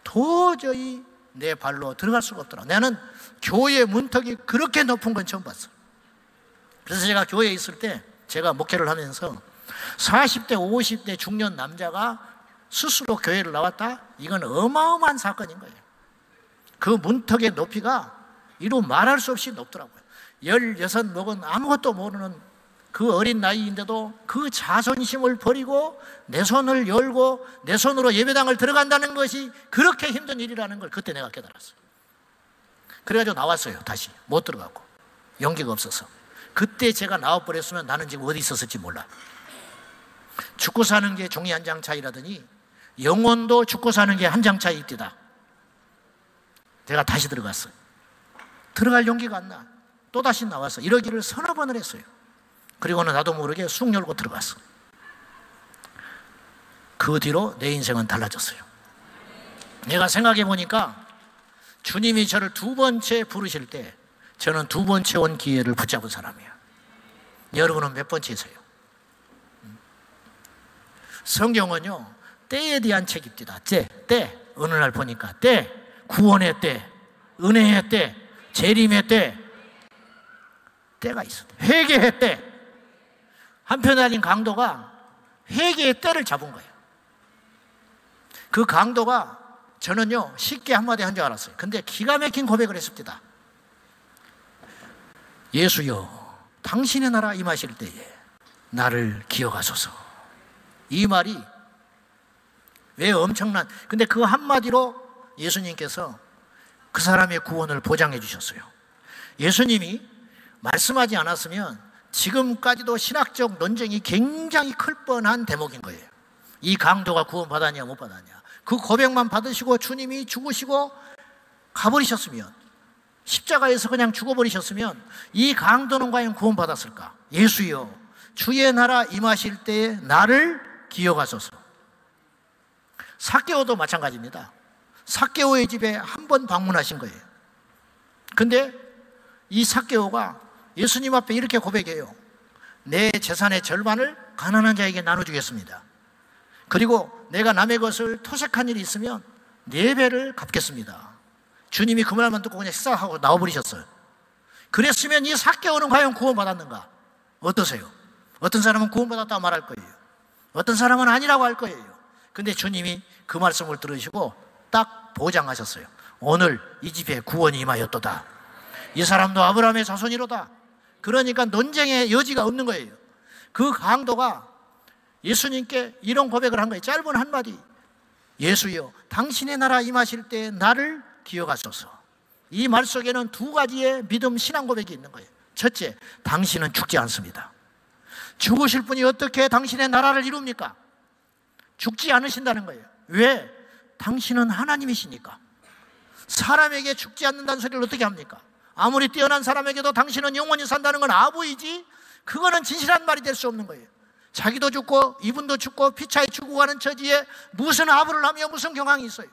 도저히 내 발로 들어갈 수가 없더라. 나는 교회 문턱이 그렇게 높은 건 처음 봤어. 그래서 제가 교회에 있을 때, 제가 목회를 하면서 40대 50대 중년 남자가 스스로 교회를 나왔다? 이건 어마어마한 사건인 거예요. 그 문턱의 높이가 이루 말할 수 없이 높더라고요. 16 먹은 아무것도 모르는 그 어린 나이인데도 그 자존심을 버리고 내 손을 열고 내 손으로 예배당을 들어간다는 것이 그렇게 힘든 일이라는 걸 그때 내가 깨달았어요. 그래가지고 나왔어요. 다시 못 들어가고, 용기가 없어서. 그때 제가 나와버렸으면 나는 지금 어디 있었을지 몰라. 죽고 사는 게 종이 한 장 차이라더니 영혼도 죽고 사는 게 한 장 차이 있다. 제가 다시 들어갔어요. 들어갈 용기가 안 나. 또 다시 나와서 이러기를 서너 번을 했어요. 그리고는 나도 모르게 쑥 열고 들어갔어. 그 뒤로 내 인생은 달라졌어요. 내가 생각해 보니까 주님이 저를 2번째 부르실 때 저는 2번째 온 기회를 붙잡은 사람이에요. 여러분은 몇 번째세요? 성경은요, 때에 대한 책입니다. 때. 어느 날 보니까 때, 구원의 때, 은혜의 때, 재림의 때, 때가 있어. 회개의 때. 한편에 아닌 강도가 회개의 때를 잡은 거예요. 그 강도가 저는요 쉽게 한마디 한 줄 알았어요. 근데 기가 막힌 고백을 했습니다. 예수여, 당신의 나라 임하실 때에 나를 기억하소서. 이 말이 왜 엄청난, 근데 그 한마디로 예수님께서 그 사람의 구원을 보장해 주셨어요. 예수님이 말씀하지 않았으면 지금까지도 신학적 논쟁이 굉장히 클 뻔한 대목인 거예요. 이 강도가 구원받았냐 못 받았냐. 그 고백만 받으시고 주님이 죽으시고 가버리셨으면, 십자가에서 그냥 죽어버리셨으면 이 강도는 과연 구원받았을까? 예수여, 주의 나라 임하실 때에 나를 기억하소서. 삭개오도 마찬가지입니다. 삭개오의 집에 한 번 방문하신 거예요. 근데 이 삭개오가 예수님 앞에 이렇게 고백해요. 내 재산의 절반을 가난한 자에게 나눠주겠습니다. 그리고 내가 남의 것을 토색한 일이 있으면 4배를 갚겠습니다. 주님이 그 말만 듣고 그냥 식사하고 나와버리셨어요. 그랬으면 이 삭개오는 과연 구원받았는가? 어떠세요? 어떤 사람은 구원받았다고 말할 거예요. 어떤 사람은 아니라고 할 거예요. 근데 주님이 그 말씀을 들으시고 딱 보장하셨어요. 오늘 이 집에 구원이 임하였도다. 이 사람도 아브라함의 자손이로다. 그러니까 논쟁의 여지가 없는 거예요. 그 강도가 예수님께 이런 고백을 한 거예요. 짧은 한마디. 예수여, 당신의 나라 임하실 때 나를 기억하소서. 이 말 속에는 2가지의 믿음 신앙 고백이 있는 거예요. 첫째, 당신은 죽지 않습니다. 죽으실 분이 어떻게 당신의 나라를 이룹니까? 죽지 않으신다는 거예요. 왜? 당신은 하나님이시니까. 사람에게 죽지 않는다는 소리를 어떻게 합니까? 아무리 뛰어난 사람에게도 당신은 영원히 산다는 건 아부이지, 그거는 진실한 말이 될 수 없는 거예요. 자기도 죽고 이분도 죽고 피차에 죽어가는 처지에 무슨 아부를 하며 무슨 경황이 있어요.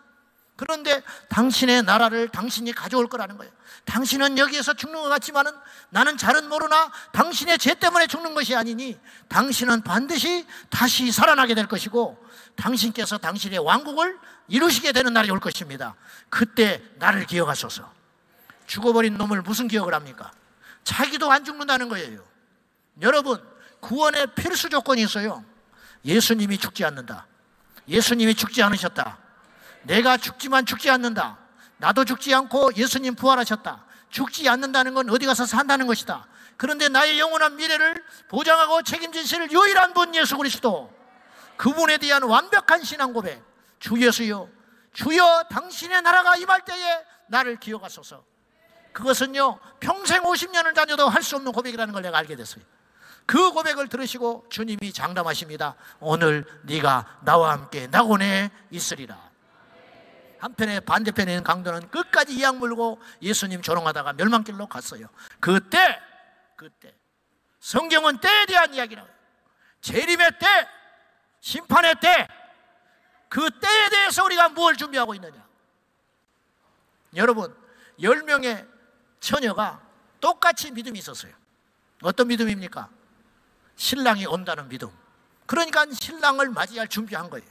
그런데 당신의 나라를 당신이 가져올 거라는 거예요. 당신은 여기에서 죽는 것 같지만은 나는 잘은 모르나 당신의 죄 때문에 죽는 것이 아니니 당신은 반드시 다시 살아나게 될 것이고 당신께서 당신의 왕국을 이루시게 되는 날이 올 것입니다. 그때 나를 기억하소서. 죽어버린 놈을 무슨 기억을 합니까? 자기도 안 죽는다는 거예요. 여러분, 구원의 필수 조건이 있어요. 예수님이 죽지 않는다. 예수님이 죽지 않으셨다. 내가 죽지만 죽지 않는다. 나도 죽지 않고 예수님 부활하셨다. 죽지 않는다는 건 어디 가서 산다는 것이다. 그런데 나의 영원한 미래를 보장하고 책임지실 유일한 분 예수 그리스도, 그분에 대한 완벽한 신앙 고백. 주 예수여, 주여 당신의 나라가 임할 때에 나를 기억하소서. 그것은요 평생 50년을 다녀도 할 수 없는 고백이라는 걸 내가 알게 됐어요. 그 고백을 들으시고 주님이 장담하십니다. 오늘 네가 나와 함께 낙원에 있으리라. 한편에 반대편에 있는 강도는 끝까지 이악 물고 예수님 조롱하다가 멸망길로 갔어요. 그때 성경은 때에 대한 이야기라고요. 재림의 때, 심판의 때, 그 때에 대해서 우리가 무엇을 준비하고 있느냐. 여러분, 10명의 처녀가 똑같이 믿음이 있었어요. 어떤 믿음입니까? 신랑이 온다는 믿음. 그러니까 신랑을 맞이할 준비한 거예요.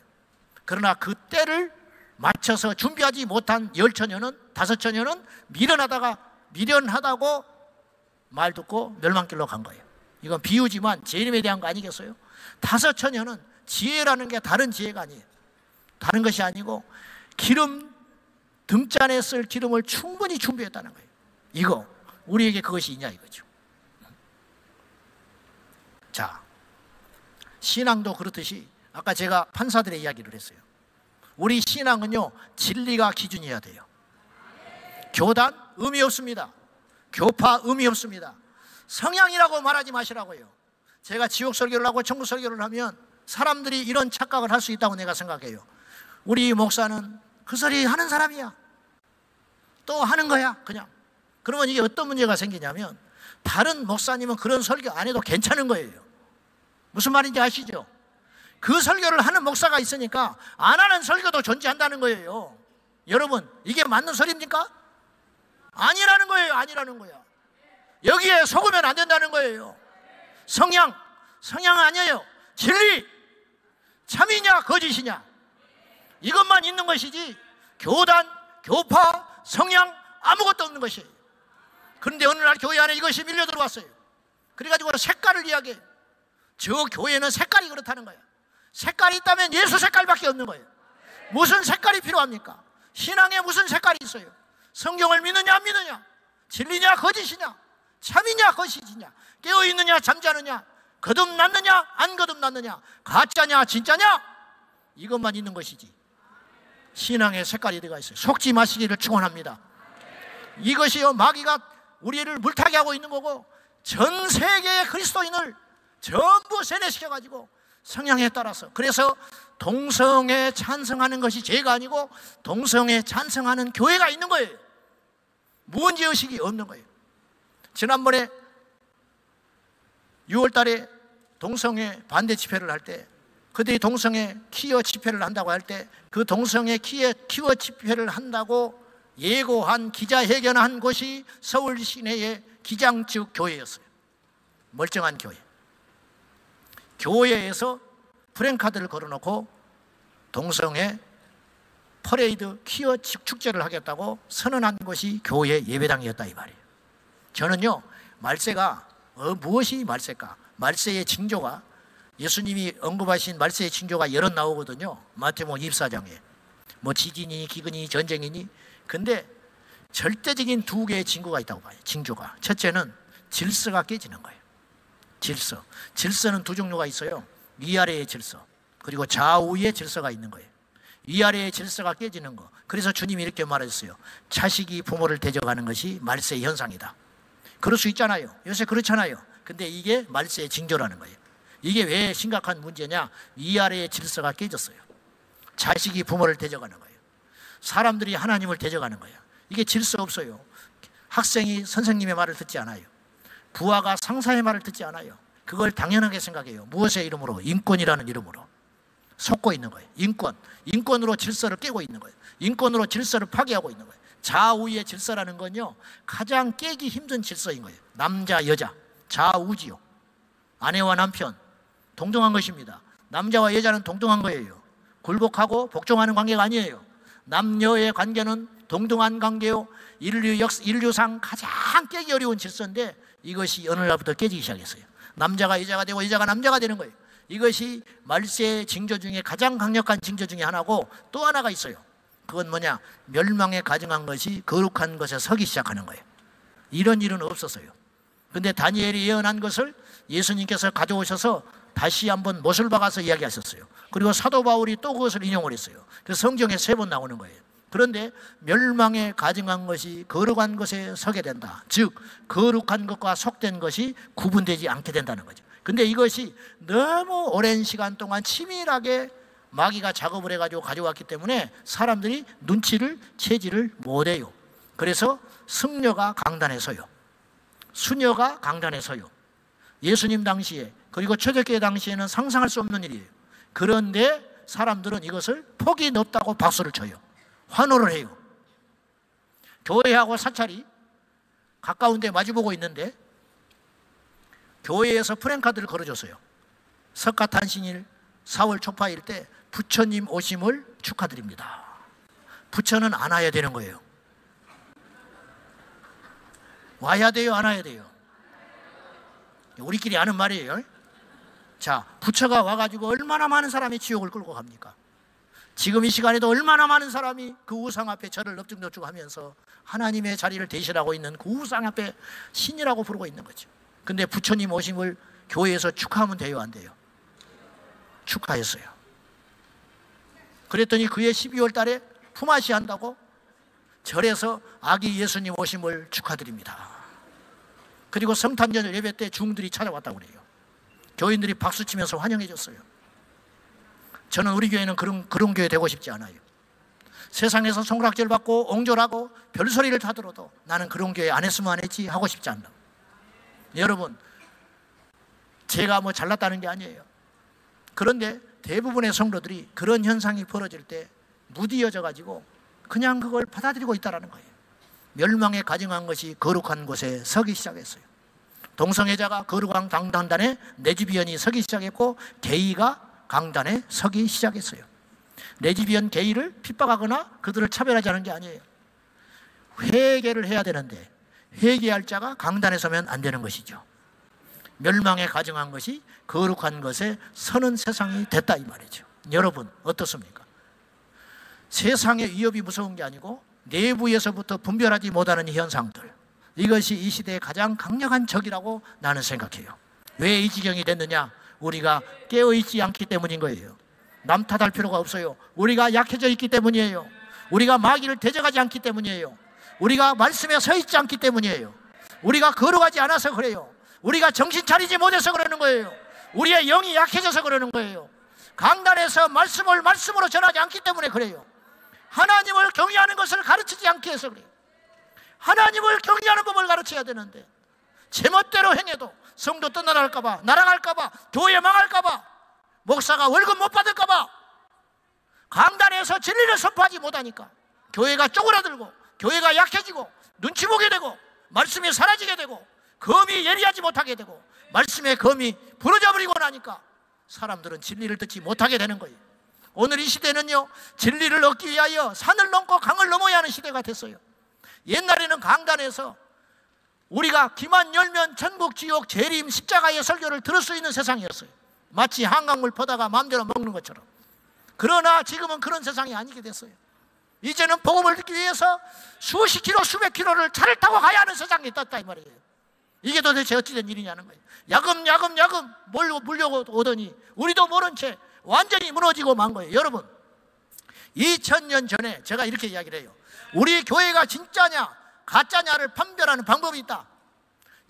그러나 그 때를 맞춰서 준비하지 못한 10처녀는, 5처녀는 미련하다고 말 듣고 멸망길로 간 거예요. 이건 비유지만 재림에 대한 거 아니겠어요? 5처녀는 지혜라는 게 다른 지혜가 아니에요. 다른 것이 아니고 기름, 등잔에 쓸 기름을 충분히 준비했다는 거예요. 이거 우리에게 그것이 있냐 이거죠. 자, 신앙도 그렇듯이 아까 제가 판사들의 이야기를 했어요. 우리 신앙은요 진리가 기준이어야 돼요. 교단 의미 없습니다. 교파 의미 없습니다. 성향이라고 말하지 마시라고요. 제가 지옥 설교를 하고 천국 설교를 하면 사람들이 이런 착각을 할 수 있다고 내가 생각해요. 우리 목사는 그 소리 하는 사람이야. 또 하는 거야 그냥. 그러면 이게 어떤 문제가 생기냐면 다른 목사님은 그런 설교 안 해도 괜찮은 거예요. 무슨 말인지 아시죠? 그 설교를 하는 목사가 있으니까 안 하는 설교도 존재한다는 거예요. 여러분, 이게 맞는 소리입니까? 아니라는 거예요. 아니라는 거야. 여기에 속으면 안 된다는 거예요. 성향 아니에요. 진리, 참이냐 거짓이냐, 이것만 있는 것이지 교단, 교파, 성향 아무것도 없는 것이에요. 그런데 어느 날 교회 안에 이것이 밀려 들어왔어요. 그래가지고 색깔을 이야기해요. 저 교회는 색깔이 그렇다는 거예요. 색깔이 있다면 예수 색깔밖에 없는 거예요. 무슨 색깔이 필요합니까? 신앙에 무슨 색깔이 있어요? 성경을 믿느냐 안 믿느냐, 진리냐 거짓이냐, 참이냐 거짓이냐, 깨어있느냐 잠자느냐, 거듭났느냐 안 거듭났느냐, 가짜냐 진짜냐, 이것만 있는 것이지 신앙의 색깔이 들어가 있어요. 속지 마시기를 축원합니다. 이것이요 마귀가 우리를 물타게 하고 있는 거고 전 세계의 그리스도인을 전부 세뇌시켜가지고 성향에 따라서, 그래서 동성애 찬성하는 것이 죄가 아니고 동성애 찬성하는 교회가 있는 거예요. 문제의식이 없는 거예요. 지난번에 6월 달에 동성애 반대 집회를 할 때, 그들이 동성애 퀴어 집회를 한다고 할 때 그 동성애 퀴어 집회를 한다고 예고한 기자회견한 곳이 서울 시내의 기장측 교회였어요. 멀쩡한 교회. 교회에서 프랜카드를 걸어놓고 동성애 퍼레이드 퀴어 축제를 하겠다고 선언한 것이 교회 예배당이었다 이 말이에요. 저는요 말세가 무엇이 말세일까? 말세의 징조가, 예수님이 언급하신 말세의 징조가 여럿 나오거든요. 마태복음 24장에 뭐 지진이니 기근이니 전쟁이니. 근데 절대적인 두 개의 징조가 있다고 봐요. 징조가 첫째는 질서가 깨지는 거예요. 질서는 두 종류가 있어요. 위아래의 질서, 그리고 좌우의 질서가 있는 거예요. 위아래의 질서가 깨지는 거. 그래서 주님이 이렇게 말했어요. 자식이 부모를 대적하는 것이 말세의 현상이다. 그럴 수 있잖아요. 요새 그렇잖아요. 근데 이게 말세의 징조라는 거예요. 이게 왜 심각한 문제냐? 위아래의 질서가 깨졌어요. 자식이 부모를 대적하는 거예요. 사람들이 하나님을 대적하는 거예요. 이게 질서 없어요. 학생이 선생님의 말을 듣지 않아요. 부하가 상사의 말을 듣지 않아요. 그걸 당연하게 생각해요. 무엇의 이름으로? 인권이라는 이름으로 속고 있는 거예요. 인권으로 질서를 깨고 있는 거예요. 인권으로 질서를 파괴하고 있는 거예요. 좌우의 질서라는 건요, 가장 깨기 힘든 질서인 거예요. 남자, 여자, 좌우지요. 아내와 남편, 동등한 것입니다. 남자와 여자는 동등한 거예요. 굴복하고 복종하는 관계가 아니에요. 남녀의 관계는 동등한 관계요. 인류상 가장 깨기 어려운 질서인데 이것이 어느 날부터 깨지기 시작했어요. 남자가 여자가 되고 여자가 남자가 되는 거예요. 이것이 말세의 징조 중에 가장 강력한 징조 중에 하나고, 또 하나가 있어요. 그건 뭐냐? 멸망에 가증한 것이 거룩한 것에 서기 시작하는 거예요. 이런 일은 없었어요. 근데 다니엘이 예언한 것을 예수님께서 가져오셔서 다시 한번 못을 박아서 이야기하셨어요. 그리고 사도 바울이 또 그것을 인용을 했어요. 그래서 성경에 3번 나오는 거예요. 그런데 멸망에 가증한 것이 거룩한 것에 서게 된다. 즉 거룩한 것과 속된 것이 구분되지 않게 된다는 거죠. 근데 이것이 너무 오랜 시간 동안 치밀하게 마귀가 작업을 해가지고 가져왔기 때문에 사람들이 눈치를 채지를 못해요. 그래서 승려가 강단에 서요. 수녀가 강단에 서요. 예수님 당시에, 그리고 초대교회 당시에는 상상할 수 없는 일이에요. 그런데 사람들은 이것을 폭이 높다고 박수를 쳐요. 환호를 해요. 교회하고 사찰이 가까운 데 마주보고 있는데 교회에서 프랜카드를 걸어줬어요. 석가탄신일 4월 초파일 때 부처님 오심을 축하드립니다. 부처는 안 와야 되는 거예요. 와야 돼요, 안 와야 돼요? 우리끼리 아는 말이에요. 자, 부처가 와가지고 얼마나 많은 사람이 지옥을 끌고 갑니까? 지금 이 시간에도 얼마나 많은 사람이 그 우상 앞에 절을 넙죽넙죽 하면서 하나님의 자리를 대신하고 있는 그 우상 앞에 신이라고 부르고 있는 거죠. 근데 부처님 오심을 교회에서 축하하면 돼요, 안 돼요? 축하했어요. 그랬더니 그해 12월 달에 품앗이 한다고 절에서 아기 예수님 오심을 축하드립니다. 그리고 성탄절 예배 때 중들이 찾아왔다고 그래요. 교인들이 박수치면서 환영해 줬어요. 저는 우리 교회는 그런 교회 되고 싶지 않아요. 세상에서 손가락질 받고 옹졸하고 별소리를 다 들어도 나는 그런 교회 안 했으면 안 했지 하고 싶지 않다. 여러분, 제가 뭐 잘났다는 게 아니에요. 그런데 대부분의 성도들이 그런 현상이 벌어질 때 무디어져 가지고 그냥 그걸 받아들이고 있다는 거예요. 멸망에 가증한 것이 거룩한 곳에 서기 시작했어요. 동성애자가 거룩한 강단에 레즈비언이 서기 시작했고, 게이가 강단에 서기 시작했어요. 레즈비언, 게이를 핍박하거나 그들을 차별하지 게 아니에요. 회개를 해야 되는데 회개할 자가 강단에 서면 안 되는 것이죠. 멸망에 가증한 것이 거룩한 것에 서는 세상이 됐다 이 말이죠. 여러분 어떻습니까? 세상의 위협이 무서운 게 아니고 내부에서부터 분별하지 못하는 현상들, 이것이 이 시대의 가장 강력한 적이라고 나는 생각해요. 왜 이 지경이 됐느냐? 우리가 깨어있지 않기 때문인 거예요. 남 탓할 필요가 없어요. 우리가 약해져 있기 때문이에요. 우리가 마귀를 대적하지 않기 때문이에요. 우리가 말씀에 서 있지 않기 때문이에요. 우리가 거룩하지 않아서 그래요. 우리가 정신 차리지 못해서 그러는 거예요. 우리의 영이 약해져서 그러는 거예요. 강단에서 말씀으로 전하지 않기 때문에 그래요. 하나님을 경외하는 것을 가르치지 않게 해서 그래요. 하나님을 경외하는 법을 가르쳐야 되는데 제멋대로 행해도 성도 떠나갈까봐, 날아갈까봐, 교회 망할까봐, 목사가 월급 못 받을까봐, 강단에서 진리를 선포하지 못하니까 교회가 쪼그라들고 교회가 약해지고 눈치 보게 되고 말씀이 사라지게 되고 검이 예리하지 못하게 되고 말씀의 검이 부러져 버리고 나니까 사람들은 진리를 듣지 못하게 되는 거예요. 오늘 이 시대는요, 진리를 얻기 위하여 산을 넘고 강을 넘어야 하는 시대가 됐어요. 옛날에는 강단에서 우리가 귀만 열면 천국, 지옥, 재림, 십자가의 설교를 들을 수 있는 세상이었어요. 마치 한강물 퍼다가 마음대로 먹는 것처럼. 그러나 지금은 그런 세상이 아니게 됐어요. 이제는 복음을 듣기 위해서 수십 킬로, 수백 킬로를 차를 타고 가야 하는 세상이 떴다 이 말이에요. 이게 도대체 어찌된 일이냐는 거예요. 야금 몰려고 오더니 우리도 모른 채 완전히 무너지고 만 거예요. 여러분, 2000년 전에 제가 이렇게 이야기를 해요. 우리 교회가 진짜냐 가짜냐를 판별하는 방법이 있다.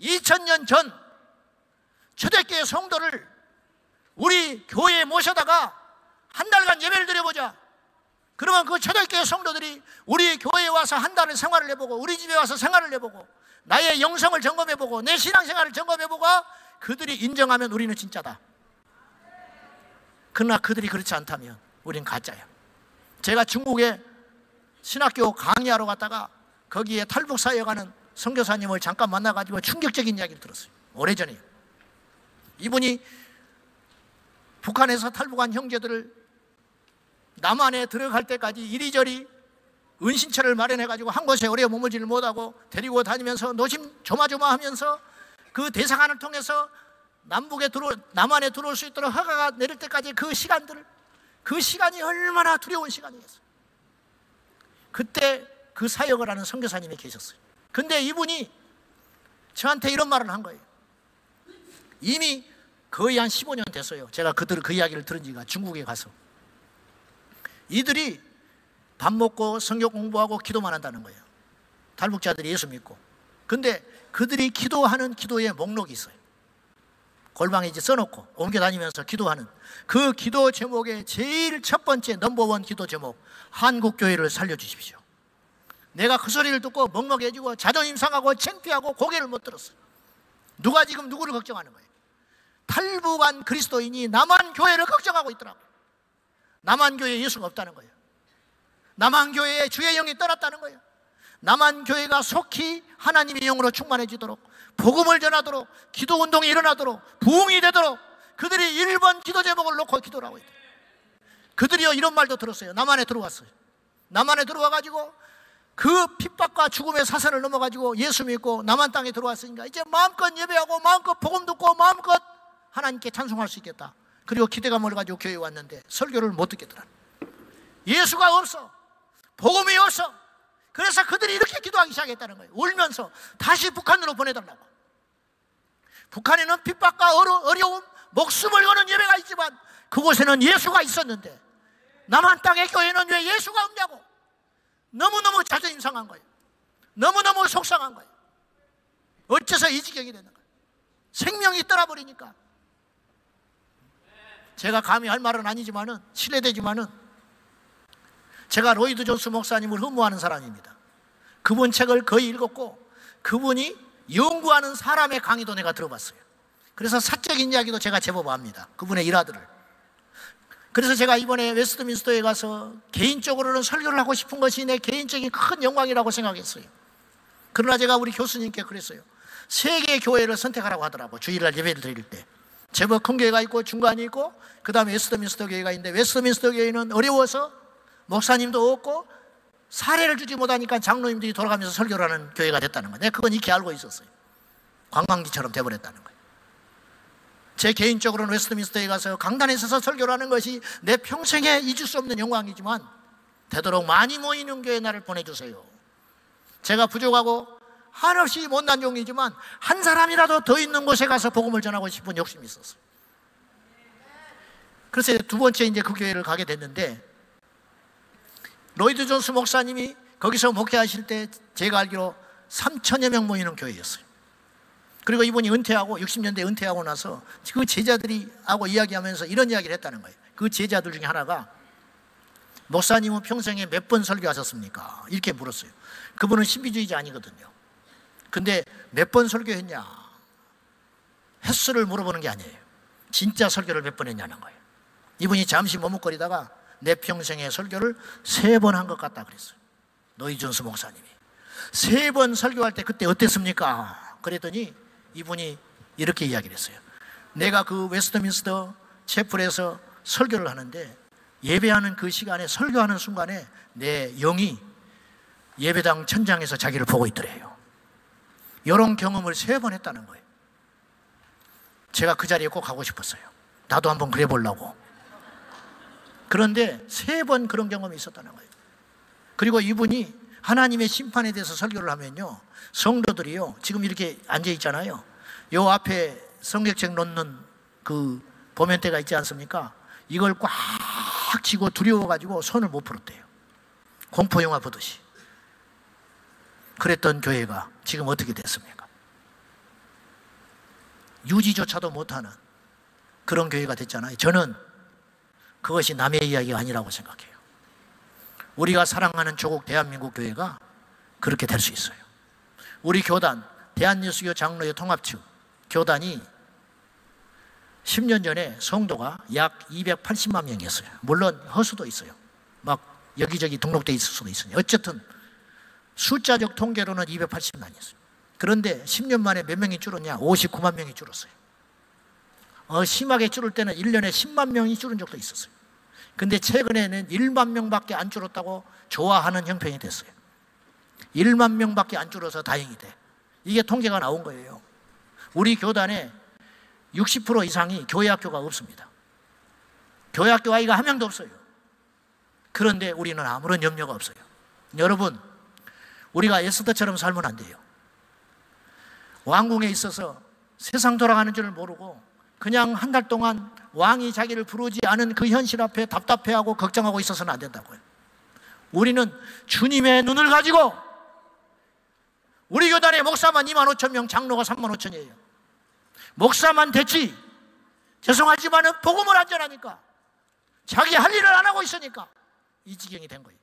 2000년 전 초대교회 성도를 우리 교회에 모셔다가 한 달간 예배를 드려보자. 그러면 그 초대교회 성도들이 우리 교회에 와서 한 달을 생활을 해보고, 우리 집에 와서 생활을 해보고, 나의 영성을 점검해보고, 내 신앙생활을 점검해보고, 그들이 인정하면 우리는 진짜다. 그러나 그들이 그렇지 않다면 우린 가짜야. 제가 중국에 신학교 강의하러 갔다가 거기에 탈북사에 가는 선교사님을 잠깐 만나가지고 충격적인 이야기를 들었어요. 오래전에 이분이 북한에서 탈북한 형제들을 남한에 들어갈 때까지 이리저리 은신처를 마련해가지고 한 곳에 오래 머물지를 못하고 데리고 다니면서 노심 조마조마하면서 그 대사관을 통해서 남한에 들어올 수 있도록 허가가 내릴 때까지 그 시간이 얼마나 두려운 시간이었어요. 그때 그 사역을 하는 선교사님이 계셨어요. 근데 이분이 저한테 이런 말을 한 거예요. 이미 거의 한 15년 됐어요. 제가 그 이야기를 들은 지가. 중국에 가서 이들이 밥 먹고 성경 공부하고 기도만 한다는 거예요. 탈북자들이 예수 믿고. 근데 그들이 기도하는 기도의 목록이 있어요. 골방에 이제 써놓고 옮겨 다니면서 기도하는 그 기도 제목의 제일 첫 번째 넘버원 기도 제목, 한국교회를 살려주십시오. 내가 그 소리를 듣고 먹먹해지고 자존심 상하고 창피하고 고개를 못 들었어요. 누가 지금 누구를 걱정하는 거예요? 탈북한 그리스도인이 남한교회를 걱정하고 있더라고요. 남한교회에 예수가 없다는 거예요. 남한교회에 주의 영이 떠났다는 거예요. 남한교회가 속히 하나님의 영으로 충만해지도록, 복음을 전하도록, 기도운동이 일어나도록, 부흥이 되도록 그들이 1번 기도 제목을 놓고 기도를 하고 있다. 그들이요 이런 말도 들었어요. 남한에 들어왔어요. 남한에 들어와가지고 그 핍박과 죽음의 사선을 넘어가지고 예수 믿고 남한 땅에 들어왔으니까 이제 마음껏 예배하고 마음껏 복음 듣고 마음껏 하나님께 찬송할 수 있겠다. 그리고 기대감을 가지고 교회에 왔는데 설교를 못 듣겠더라. 예수가 없어. 복음이 없어. 그래서 그들이 이렇게 기도하기 시작했다는 거예요. 울면서 다시 북한으로 보내달라고. 북한에는 핍박과 어려움, 목숨을 거는 예배가 있지만 그곳에는 예수가 있었는데 남한 땅의 교회는 왜 예수가 없냐고. 너무너무 자존심 상한 거예요. 너무너무 속상한 거예요. 어째서 이 지경이 되는 거예요. 생명이 떠나버리니까. 제가 감히 할 말은 아니지만은, 실례되지만은, 제가 로이드 존스 목사님을 흠모하는 사람입니다. 그분 책을 거의 읽었고 그분이 연구하는 사람의 강의도 내가 들어봤어요. 그래서 사적인 이야기도 제가 제법 압니다. 그분의 일화들을. 그래서 제가 이번에 웨스트민스터에 가서 개인적으로는 설교를 하고 싶은 것이 내 개인적인 큰 영광이라고 생각했어요. 그러나 제가 우리 교수님께 그랬어요. 세 개의 교회를 선택하라고 하더라고. 주일날 예배를 드릴 때. 제법 큰 교회가 있고 중간이 있고 그 다음에 웨스트민스터 교회가 있는데, 웨스트민스터 교회는 어려워서 목사님도 없고 사례를 주지 못하니까 장로님들이 돌아가면서 설교를 하는 교회가 됐다는 거예요. 내가 그건 익히 알고 있었어요. 관광지처럼 돼버렸다는 거예요. 제 개인적으로는 웨스트민스터에 가서 강단에 서서 설교를 하는 것이 내 평생에 잊을 수 없는 영광이지만 되도록 많이 모이는 교회에 나를 보내주세요. 제가 부족하고 한없이 못난 종이지만 한 사람이라도 더 있는 곳에 가서 복음을 전하고 싶은 욕심이 있었어요. 그래서 두 번째 이제 그 교회를 가게 됐는데, 로이드 존스 목사님이 거기서 목회하실 때 제가 알기로 3천여 명 모이는 교회였어요. 그리고 이분이 은퇴하고 60년대 은퇴하고 나서 그 제자들이 하고 이야기하면서 이런 이야기를 했다는 거예요. 그 제자들 중에 하나가, 목사님은 평생에 몇 번 설교하셨습니까? 이렇게 물었어요. 그분은 신비주의자 아니거든요. 근데 몇 번 설교했냐? 횟수를 물어보는 게 아니에요. 진짜 설교를 몇 번 했냐는 거예요. 이분이 잠시 머뭇거리다가 내 평생에 설교를 3번 한 것 같다 그랬어요. 로이드 존스 목사님이 3번 설교할 때 그때 어땠습니까? 그랬더니 이분이 이렇게 이야기를 했어요. 내가 그 웨스트민스터 채플에서 설교를 하는데 예배하는 그 시간에, 설교하는 순간에 내 영이 예배당 천장에서 자기를 보고 있더래요. 이런 경험을 3번 했다는 거예요. 제가 그 자리에 꼭 가고 싶었어요. 나도 한번 그래 보려고. 그런데 3번 그런 경험이 있었다는 거예요. 그리고 이분이 하나님의 심판에 대해서 설교를 하면요, 성도들이요, 지금 이렇게 앉아 있잖아요. 요 앞에 성경책 놓는 그 보면대가 있지 않습니까? 이걸 꽉 쥐고 두려워가지고 손을 못 풀었대요. 공포영화 보듯이. 그랬던 교회가 지금 어떻게 됐습니까? 유지조차도 못하는 그런 교회가 됐잖아요. 저는 그것이 남의 이야기가 아니라고 생각해요. 우리가 사랑하는 조국 대한민국 교회가 그렇게 될 수 있어요. 우리 교단, 대한예수교 장로회 통합측 교단이 10년 전에 성도가 약 280만 명이었어요. 물론 허수도 있어요. 막 여기저기 등록돼 있을 수도 있으니. 어쨌든 숫자적 통계로는 280만이었어요. 그런데 10년 만에 몇 명이 줄었냐? 59만 명이 줄었어요. 심하게 줄을 때는 1년에 10만 명이 줄은 적도 있었어요. 근데 최근에는 1만 명밖에 안 줄었다고 좋아하는 형편이 됐어요. 1만 명밖에 안 줄어서 다행이 돼. 이게 통계가 나온 거예요. 우리 교단에 60% 이상이 교회학교가 없습니다. 교회학교 아이가 한 명도 없어요. 그런데 우리는 아무런 염려가 없어요. 여러분, 우리가 에스더처럼 살면 안 돼요. 왕궁에 있어서 세상 돌아가는 줄 모르고 그냥 한 달 동안 왕이 자기를 부르지 않은 그 현실 앞에 답답해하고 걱정하고 있어서는 안 된다고요. 우리는 주님의 눈을 가지고, 우리 교단의 목사만 2만 5천 명, 장로가 3만 5천이에요. 목사만 됐지, 죄송하지만 복음을 안 전하니까, 자기 할 일을 안 하고 있으니까 이 지경이 된 거예요.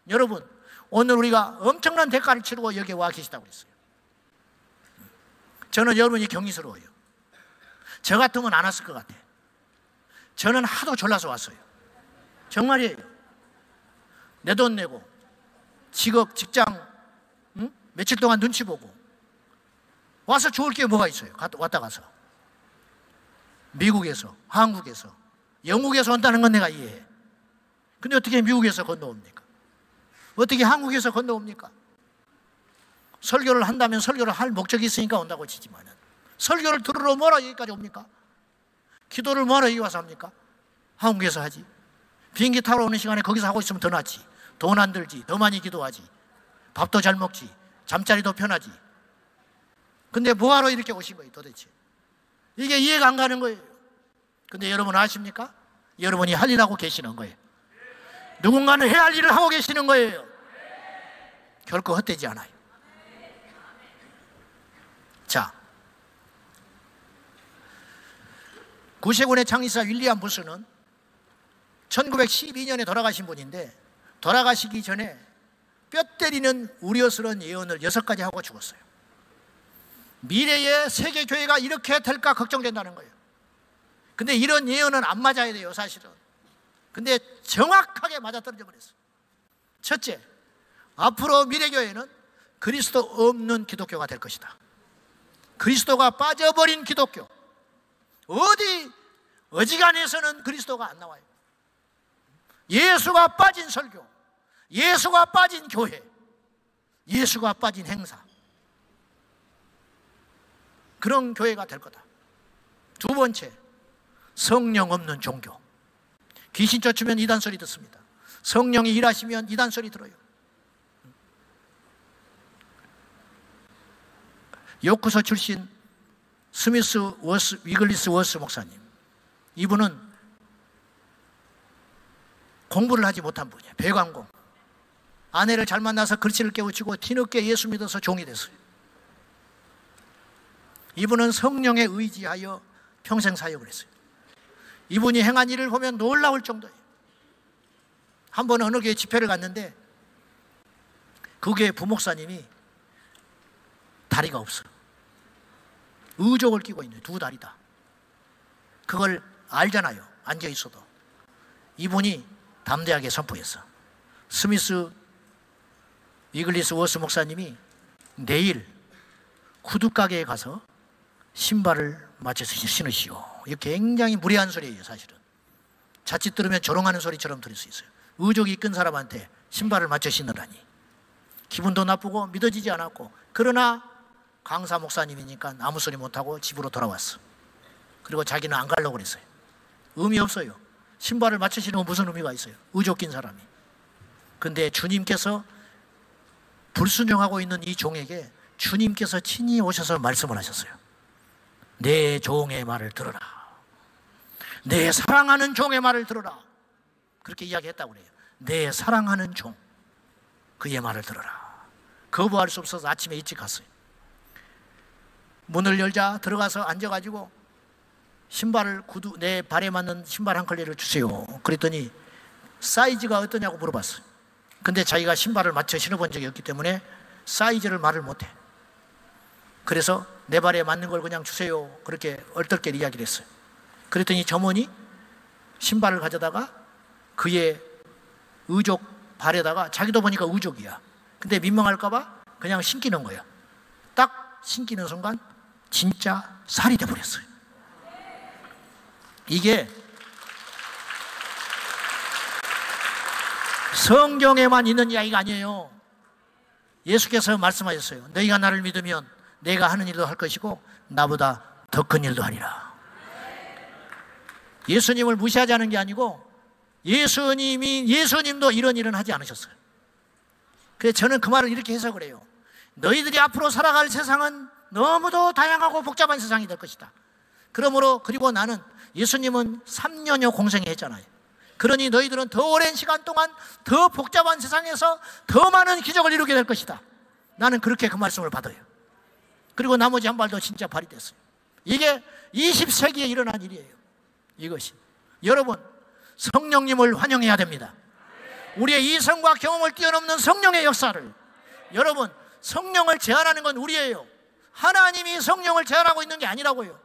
여러분, 오늘 우리가 엄청난 대가를 치르고 여기에 와 계시다고 그랬어요. 저는 여러분이 경이스러워요. 저 같으면 안 왔을 것 같아. 저는 하도 졸라서 왔어요. 정말이에요. 내 돈 내고 직업, 직장, 며칠 동안 눈치 보고 와서 좋을 게 뭐가 있어요? 왔다 가서 미국에서, 한국에서, 영국에서 온다는 건 내가 이해해. 근데 어떻게 미국에서 건너옵니까? 어떻게 한국에서 건너옵니까? 설교를 한다면 설교를 할 목적이 있으니까 온다고 치지만은, 설교를 들으러 뭐라 여기까지 옵니까? 기도를 뭐라 여기 와서 합니까? 한국에서 하지. 비행기 타러 오는 시간에 거기서 하고 있으면 더 낫지. 돈 안 들지, 더 많이 기도하지, 밥도 잘 먹지, 잠자리도 편하지. 근데 뭐하러 이렇게 오신 거예요 도대체? 이게 이해가 안 가는 거예요. 근데 여러분 아십니까? 여러분이 할 일 하고 계시는 거예요. 누군가는 해야 할 일을 하고 계시는 거예요. 결코 헛되지 않아요. 자, 구세군의 창리사 윌리엄 부스는 1912년에 돌아가신 분인데, 돌아가시기 전에 뼈 때리는 우려스러운 예언을 6가지 하고 죽었어요. 미래의 세계교회가 이렇게 될까 걱정된다는 거예요. 근데 이런 예언은 안 맞아야 돼요 사실은. 근데 정확하게 맞아떨어져 버렸어요. 첫째, 앞으로 미래교회는 그리스도 없는 기독교가 될 것이다. 그리스도가 빠져버린 기독교, 어디 어지간해서는 그리스도가 안 나와요. 예수가 빠진 설교, 예수가 빠진 교회, 예수가 빠진 행사, 그런 교회가 될 거다. 두 번째, 성령 없는 종교. 귀신 쫓으면 이단 소리 듣습니다. 성령이 일하시면 이단 소리 들어요. 요크서 출신 스미스 위글리스 워스 목사님, 이분은 공부를 하지 못한 분이에요. 배관공. 아내를 잘 만나서 글씨를 깨우치고 뒤늦게 예수 믿어서 종이 됐어요. 이분은 성령에 의지하여 평생 사역을 했어요. 이분이 행한 일을 보면 놀라울 정도예요. 한 번 어느 교회 집회를 갔는데 그 교회 부목사님이 다리가 없어요. 의족을 끼고 있는 두 다리다. 그걸 알잖아요. 앉아 있어도. 이분이 담대하게 선포했어. 스미스 위글리스 워스 목사님이 내일 구두가게에 가서 신발을 맞춰서 신으시오. 이거 굉장히 무례한 소리예요 사실은. 자칫 들으면 조롱하는 소리처럼 들을 수 있어요. 의족이 끈 사람한테 신발을 맞춰 신으라니. 기분도 나쁘고 믿어지지 않았고, 그러나 강사 목사님이니까 아무 소리 못하고 집으로 돌아왔어. 그리고 자기는 안 가려고 그랬어요. 의미 없어요. 신발을 맞춰 신으면 무슨 의미가 있어요? 의족 낀 사람이. 근데 주님께서 불순종하고 있는 이 종에게 주님께서 친히 오셔서 말씀을 하셨어요. 내 종의 말을 들어라. 내 사랑하는 종의 말을 들어라. 그렇게 이야기했다고 그래요. 내 사랑하는 종, 그의 말을 들어라. 거부할 수 없어서 아침에 일찍 갔어요. 문을 열자 들어가서 앉아가지고 내 발에 맞는 신발 한 컬레를 주세요. 그랬더니 사이즈가 어떠냐고 물어봤어요. 근데 자기가 신발을 맞춰 신어본 적이 없기 때문에 사이즈를 말을 못해. 그래서 내 발에 맞는 걸 그냥 주세요. 그렇게 얼떨결에 이야기를 했어요. 그랬더니 점원이 신발을 가져다가 그의 의족 발에다가, 자기도 보니까 의족이야. 근데 민망할까봐 그냥 신기는 거야. 딱 신기는 순간 진짜 살이 돼버렸어요. 이게 성경에만 있는 이야기가 아니에요. 예수께서 말씀하셨어요. 너희가 나를 믿으면 내가 하는 일도 할 것이고 나보다 더 큰 일도 하리라. 예수님을 무시하자는 게 아니고 예수님도 이런 일은 하지 않으셨어요. 그래서 저는 그 말을 이렇게 해석을 해요. 너희들이 앞으로 살아갈 세상은 너무도 다양하고 복잡한 세상이 될 것이다. 그리고 나는, 예수님은 3년여 공생했잖아요. 그러니 너희들은 더 오랜 시간 동안 더 복잡한 세상에서 더 많은 기적을 이루게 될 것이다. 나는 그렇게 그 말씀을 받아요. 그리고 나머지 한 발도 진짜 발이 됐어요. 이게 20세기에 일어난 일이에요. 이것이. 여러분, 성령님을 환영해야 됩니다. 우리의 이성과 경험을 뛰어넘는 성령의 역사를. 여러분, 성령을 제한하는 건 우리예요. 하나님이 성령을 제한하고 있는 게 아니라고요.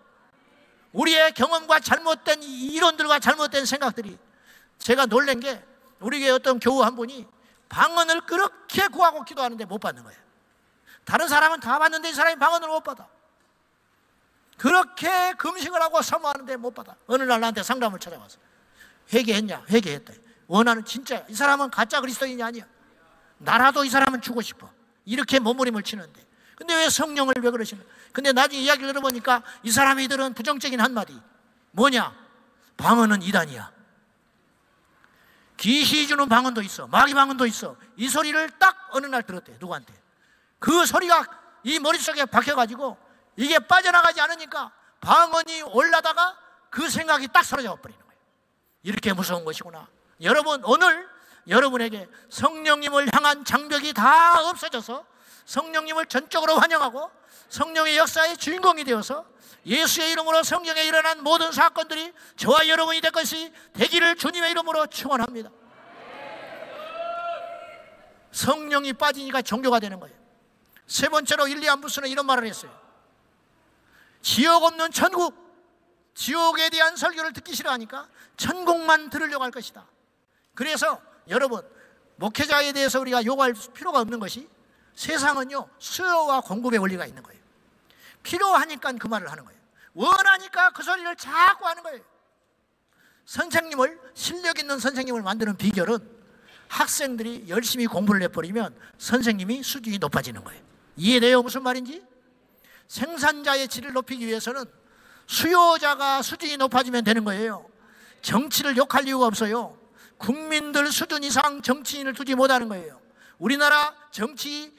우리의 경험과 잘못된 이론들과 잘못된 생각들이. 제가 놀란 게, 우리 교회 어떤 교우 한 분이 방언을 그렇게 구하고 기도하는데 못 받는 거예요. 다른 사람은 다 받는데 이 사람이 방언을 못 받아. 그렇게 금식을 하고 사모하는데 못 받아. 어느 날 나한테 상담을 찾아와서 회개했냐? 회개했다. 원하는, 진짜 이 사람은 가짜 그리스도인이 아니야. 나라도 이 사람은 주고 싶어. 이렇게 몸부림을 치는데, 근데 왜 성령을 왜 그러시는? 근데 나중에 이야기를 들어보니까 이 사람이들은 부정적인 한마디, 뭐냐? 방언은 이단이야. 귀신이 주는 방언도 있어, 마귀 방언도 있어. 이 소리를 딱 어느 날 들었대. 누구한테? 그 소리가 이 머릿속에 박혀가지고 이게 빠져나가지 않으니까 방언이 올라다가 그 생각이 딱 사라져 버리는 거예요. 이렇게 무서운 것이구나. 여러분, 오늘 여러분에게 성령님을 향한 장벽이 다 없어져서 성령님을 전적으로 환영하고 성령의 역사의 주인공이 되어서 예수의 이름으로 성경에 일어난 모든 사건들이 저와 여러분이 될 것이 되기를 주님의 이름으로 축원합니다. 성령이 빠지니까 종교가 되는 거예요. 세 번째로 일리안 부스는 이런 말을 했어요. 지옥 없는 천국, 지옥에 대한 설교를 듣기 싫어하니까 천국만 들으려고 할 것이다. 그래서 여러분, 목회자에 대해서 우리가 요구할 필요가 없는 것이, 세상은요 수요와 공급의 원리가 있는 거예요. 필요하니까 그 말을 하는 거예요. 원하니까 그 소리를 자꾸 하는 거예요. 선생님을, 실력 있는 선생님을 만드는 비결은 학생들이 열심히 공부를 해버리면 선생님이 수준이 높아지는 거예요. 이해돼요? 무슨 말인지? 생산자의 질을 높이기 위해서는 수요자가 수준이 높아지면 되는 거예요. 정치를 욕할 이유가 없어요. 국민들 수준 이상 정치인을 두지 못하는 거예요. 우리나라 정치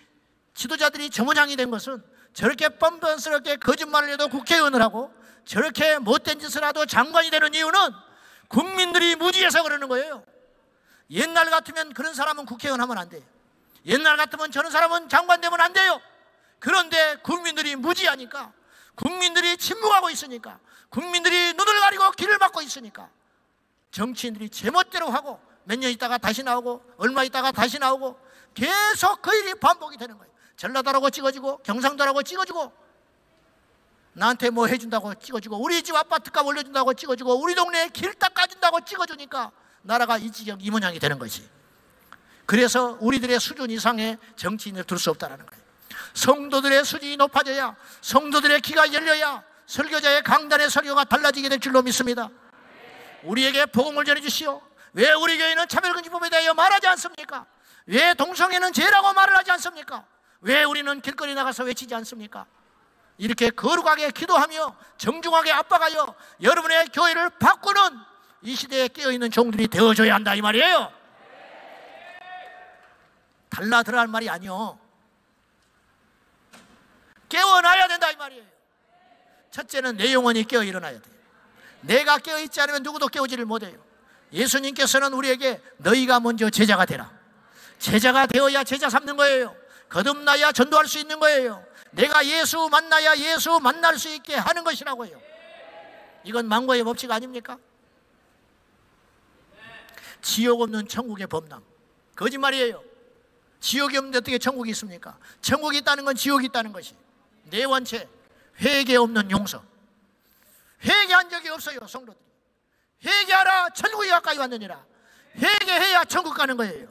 지도자들이 저모장이 된 것은 저렇게 뻔뻔스럽게 거짓말을 해도 국회의원을 하고 저렇게 못된 짓을 해도 장관이 되는 이유는 국민들이 무지해서 그러는 거예요. 옛날 같으면 그런 사람은 국회의원 하면 안 돼요. 옛날 같으면 저런 사람은 장관 되면 안 돼요. 그런데 국민들이 무지하니까, 국민들이 침묵하고 있으니까, 국민들이 눈을 가리고 귀를 막고 있으니까 정치인들이 제멋대로 하고 몇 년 있다가 다시 나오고 얼마 있다가 다시 나오고 계속 그 일이 반복이 되는 거예요. 전라도라고 찍어주고 경상도라고 찍어주고 나한테 뭐 해준다고 찍어주고 우리 집 아파트값 올려준다고 찍어주고 우리 동네에 길 닦아준다고 찍어주니까 나라가 이 지경 이 모양이 되는 것이. 그래서 우리들의 수준 이상의 정치인을 둘 수 없다는 거예요. 성도들의 수준이 높아져야, 성도들의 귀가 열려야 설교자의 강단의 설교가 달라지게 될 줄로 믿습니다. 우리에게 복음을 전해주시오. 왜 우리 교회는 차별금지법에 대하여 말하지 않습니까? 왜 동성애는 죄라고 말을 하지 않습니까? 왜 우리는 길거리 나가서 외치지 않습니까? 이렇게 거룩하게 기도하며 정중하게 압박하여 여러분의 교회를 바꾸는 이 시대에 깨어있는 종들이 되어줘야 한다, 이 말이에요. 달라들어 할 말이 아니요, 깨어나야 된다, 이 말이에요. 첫째는 내 영혼이 깨어 일어나야 돼요. 내가 깨어있지 않으면 누구도 깨우지를 못해요. 예수님께서는 우리에게 너희가 먼저 제자가 되라. 제자가 되어야 제자 삼는 거예요. 거듭나야 전도할 수 있는 거예요. 내가 예수 만나야 예수 만날 수 있게 하는 것이라고요. 이건 망고의 법칙 아닙니까? 지옥 없는 천국의 법랑. 거짓말이에요. 지옥이 없는데 어떻게 천국이 있습니까? 천국이 있다는 건 지옥이 있다는 것이. 네 번째, 회개 없는 용서. 회개한 적이 없어요, 성도들이. 회개하라, 천국이 가까이 왔느니라. 회개해야 천국 가는 거예요.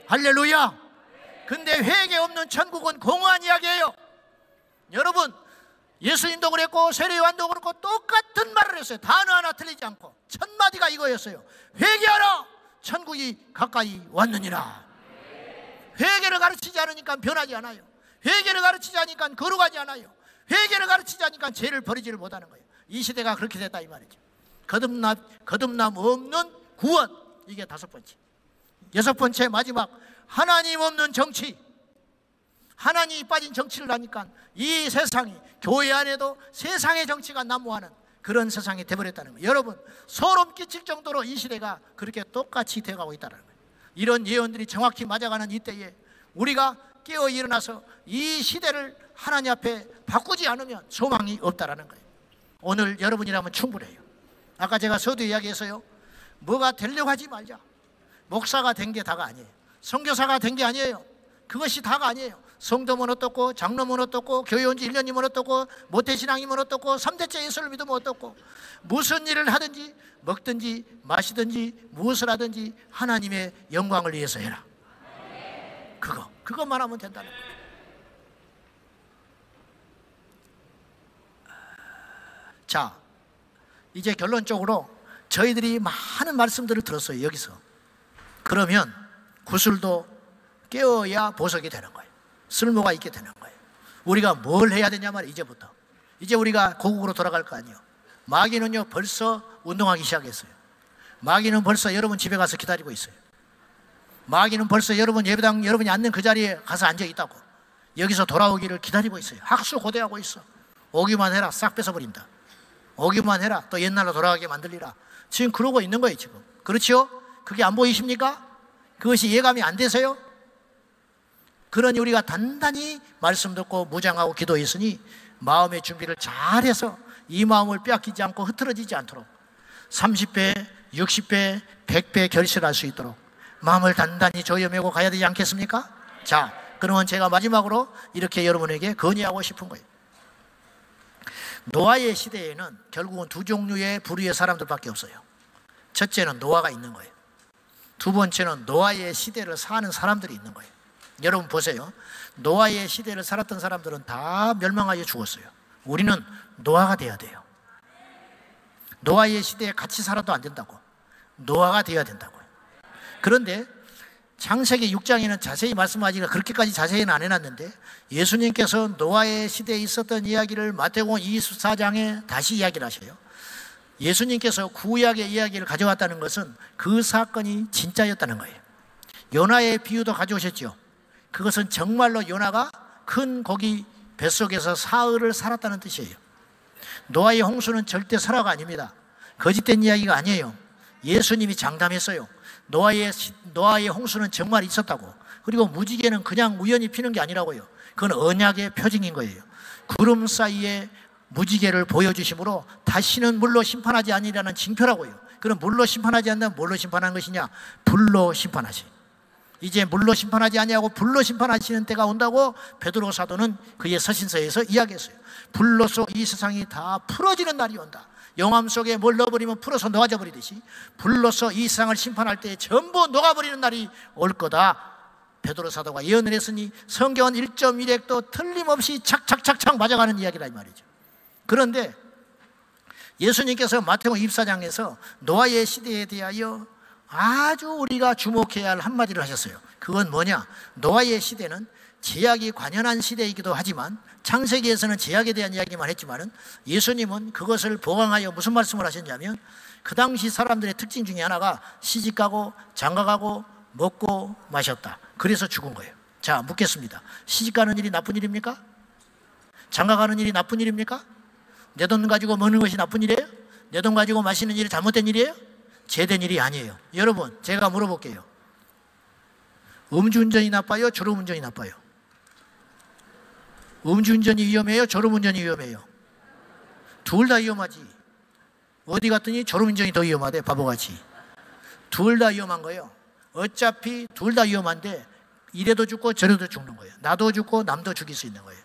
할렐루야. 근데 회개 없는 천국은 공허한 이야기예요. 여러분, 예수님도 그랬고 세례요한도 그렇고 똑같은 말을 했어요. 단어 하나 틀리지 않고 첫 마디가 이거였어요. 회개하라, 천국이 가까이 왔느니라. 회개를 가르치지 않으니까 변하지 않아요. 회개를 가르치지 않으니까 거룩하지 않아요. 회개를 가르치지 않으니까 죄를 버리지를 못하는 거예요. 이 시대가 그렇게 됐다 이 말이죠. 거듭남 없는 구원. 이게 다섯 번째. 여섯 번째, 마지막, 하나님 없는 정치. 하나님이 빠진 정치를 하니까 이 세상이, 교회 안에도 세상의 정치가 난무하는 그런 세상이 되어버렸다는 거예요. 여러분, 소름 끼칠 정도로 이 시대가 그렇게 똑같이 되어가고 있다는 거예요. 이런 예언들이 정확히 맞아가는 이때에 우리가 깨어 일어나서 이 시대를 하나님 앞에 바꾸지 않으면 소망이 없다라는 거예요. 오늘 여러분이라면 충분해요. 아까 제가 서두 이야기했어요. 뭐가 되려고 하지 말자. 목사가 된 게 다가 아니에요. 선교사가 된 게 아니에요. 그것이 다가 아니에요. 성도면 어떻고, 장로면 어떻고, 교회 온 지 1년이면 어떻고, 모태신앙이면 어떻고, 3대째 예수를 믿으면 어떻고, 무슨 일을 하든지 먹든지 마시든지 무엇을 하든지 하나님의 영광을 위해서 해라. 그것만 하면 된다는 거예요. 자, 이제 결론적으로 저희들이 많은 말씀들을 들었어요. 여기서. 그러면 구슬도 깨어야 보석이 되는 거예요. 쓸모가 있게 되는 거예요. 우리가 뭘 해야 되냐 말이에요. 이제부터. 이제 우리가 고국으로 돌아갈 거 아니에요. 마귀는요 벌써 운동하기 시작했어요. 마귀는 벌써 여러분 집에 가서 기다리고 있어요. 마귀는 벌써 여러분 예배당 여러분이 앉는 그 자리에 가서 앉아 있다고. 여기서 돌아오기를 기다리고 있어요. 학수고대하고 있어. 오기만 해라, 싹 뺏어버린다. 오기만 해라, 또 옛날로 돌아가게 만들리라. 지금 그러고 있는 거예요. 지금. 그렇죠? 그게 안 보이십니까? 그것이 예감이 안 되세요? 그러니 우리가 단단히 말씀 듣고 무장하고 기도했으니 마음의 준비를 잘해서 이 마음을 빼앗기지 않고 흐트러지지 않도록 30배, 60배, 100배 결실할 수 있도록 마음을 단단히 조여매고 가야 되지 않겠습니까? 자, 그러면 제가 마지막으로 이렇게 여러분에게 건의하고 싶은 거예요. 노아의 시대에는 결국은 두 종류의 부류의 사람들밖에 없어요. 첫째는 노아가 있는 거예요. 두 번째는 노아의 시대를 사는 사람들이 있는 거예요. 여러분 보세요. 노아의 시대를 살았던 사람들은 다 멸망하여 죽었어요. 우리는 노아가 돼야 돼요. 노아의 시대에 같이 살아도 안 된다고. 노아가 돼야 된다고요. 그런데 창세기 6장에는 자세히 말씀하지가 그렇게까지 자세히는 안 해놨는데 예수님께서 노아의 시대에 있었던 이야기를 마태복음 24장에 다시 이야기를 하셔요. 예수님께서 구약의 이야기를 가져왔다는 것은 그 사건이 진짜였다는 거예요. 요나의 비유도 가져오셨죠. 그것은 정말로 요나가 큰 고기 뱃속에서 사흘을 살았다는 뜻이에요. 노아의 홍수는 절대 설화가 아닙니다. 거짓된 이야기가 아니에요. 예수님이 장담했어요. 노아의 홍수는 정말 있었다고. 그리고 무지개는 그냥 우연히 피는 게 아니라고요. 그건 언약의 표징인 거예요. 구름 사이에 무지개를 보여주심으로 다시는 물로 심판하지 아니라는 징표라고요. 그럼 물로 심판하지 않는다면 뭘로 심판하는 것이냐? 불로 심판하시. 이제 물로 심판하지 아니하고 불로 심판하시는 때가 온다고 베드로 사도는 그의 서신서에서 이야기했어요. 불로서 이 세상이 다 풀어지는 날이 온다. 용암 속에 뭘 넣어버리면 풀어서 녹아져 버리듯이 불로서 이 세상을 심판할 때 전부 녹아버리는 날이 올 거다. 베드로 사도가 예언을 했으니 성경은 1.1핵도 틀림없이 착착착착 맞아가는 이야기라 이 말이죠. 그런데 예수님께서 마태복음 24장에서 노아의 시대에 대하여 아주 우리가 주목해야 할 한마디를 하셨어요. 그건 뭐냐? 노아의 시대는 제약이 관연한 시대이기도 하지만 창세기에서는 제약에 대한 이야기만 했지만은 예수님은 그것을 보강하여 무슨 말씀을 하셨냐면 그 당시 사람들의 특징 중에 하나가 시집가고 장가가고 먹고 마셨다. 그래서 죽은 거예요. 자, 묻겠습니다. 시집가는 일이 나쁜 일입니까? 장가가는 일이 나쁜 일입니까? 내 돈 가지고 먹는 것이 나쁜 일이에요? 내 돈 가지고 마시는 일이 잘못된 일이에요? 죄된 일이 아니에요. 여러분, 제가 물어볼게요. 음주운전이 나빠요? 졸음운전이 나빠요? 음주운전이 위험해요? 졸음운전이 위험해요? 둘 다 위험하지. 어디 갔더니 졸음운전이 더 위험하대, 바보같이. 둘 다 위험한 거예요. 어차피 둘 다 위험한데 이래도 죽고 저래도 죽는 거예요. 나도 죽고 남도 죽일 수 있는 거예요.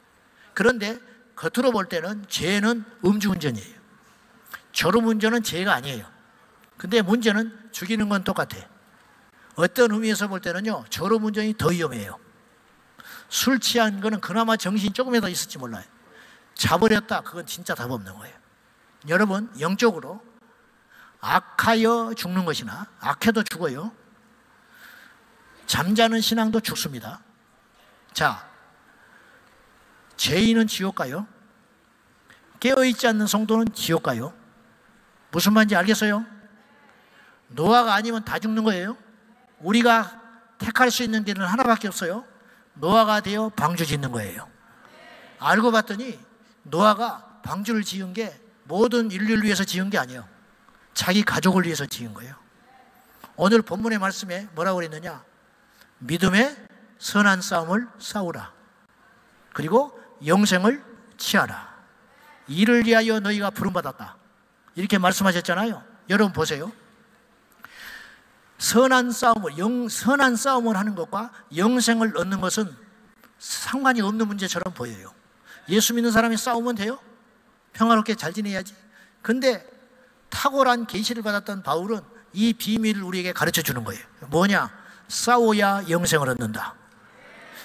그런데 겉으로 볼 때는 죄는 음주운전이에요. 졸음운전은 죄가 아니에요. 근데 문제는 죽이는 건 똑같아. 어떤 의미에서 볼 때는요, 졸음운전이 더 위험해요. 술 취한 거는 그나마 정신이 조금이라도 있을지 몰라요. 자버렸다, 그건 진짜 답 없는 거예요. 여러분, 영적으로 악하여 죽는 것이나 악해도 죽어요. 잠자는 신앙도 죽습니다. 자, 죄인은 지옥 가요? 깨어있지 않는 성도는 지옥 가요? 무슨 말인지 알겠어요? 노아가 아니면 다 죽는 거예요. 우리가 택할 수 있는 길은 하나밖에 없어요. 노아가 되어 방주 짓는 거예요. 알고 봤더니 노아가 방주를 지은 게 모든 인류를 위해서 지은 게 아니에요. 자기 가족을 위해서 지은 거예요. 오늘 본문의 말씀에 뭐라고 그랬느냐? 믿음의 선한 싸움을 싸우라. 그리고 영생을 취하라. 이를 위하여 너희가 부름받았다. 이렇게 말씀하셨잖아요. 여러분 보세요. 선한 싸움을 하는 것과 영생을 얻는 것은 상관이 없는 문제처럼 보여요. 예수 믿는 사람이 싸우면 돼요? 평화롭게 잘 지내야지. 근데 탁월한 계시를 받았던 바울은 이 비밀을 우리에게 가르쳐 주는 거예요. 뭐냐? 싸워야 영생을 얻는다.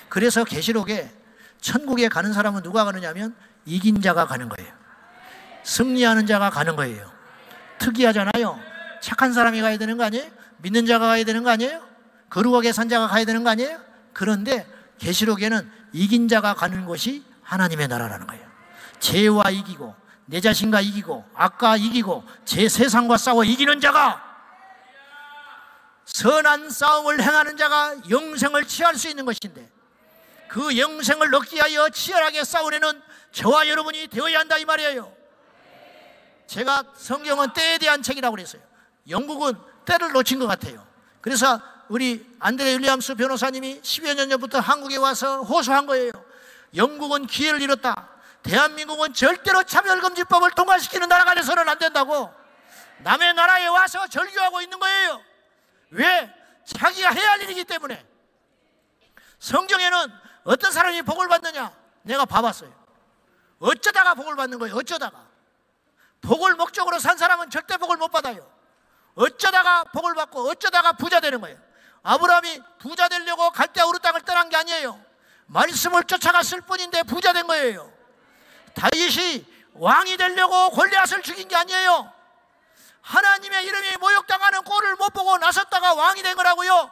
그래서 계시록에 천국에 가는 사람은 누가 가느냐면 이긴 자가 가는 거예요. 승리하는 자가 가는 거예요. 특이하잖아요. 착한 사람이 가야 되는 거 아니에요? 믿는 자가 가야 되는 거 아니에요? 거룩하게 산 자가 가야 되는 거 아니에요? 그런데 계시록에는 이긴 자가 가는 곳이 하나님의 나라라는 거예요. 죄와 이기고 내 자신과 이기고 악과 이기고 제 세상과 싸워 이기는 자가, 선한 싸움을 행하는 자가 영생을 취할 수 있는 것인데, 그 영생을 얻기 위하여 치열하게 싸우려는 저와 여러분이 되어야 한다 이 말이에요. 제가 성경은 때에 대한 책이라고 그랬어요. 영국은 때를 놓친 것 같아요. 그래서 우리 안드레 윌리엄스 변호사님이 10여 년 전부터 한국에 와서 호소한 거예요. 영국은 기회를 잃었다. 대한민국은 절대로 차별금지법을 통과시키는 나라가 돼서는 안 된다고 남의 나라에 와서 절규하고 있는 거예요. 왜? 자기가 해야 할 일이기 때문에. 성경에는 어떤 사람이 복을 받느냐? 내가 봐봤어요. 어쩌다가 복을 받는 거예요. 어쩌다가. 복을 목적으로 산 사람은 절대 복을 못 받아요. 어쩌다가 복을 받고 어쩌다가 부자 되는 거예요. 아브라함이 부자 되려고 갈대아 우르 땅을 떠난 게 아니에요. 말씀을 쫓아갔을 뿐인데 부자 된 거예요. 다윗이 왕이 되려고 골리앗을 죽인 게 아니에요. 하나님의 이름이 모욕당하는 꼴을 못 보고 나섰다가 왕이 된 거라고요.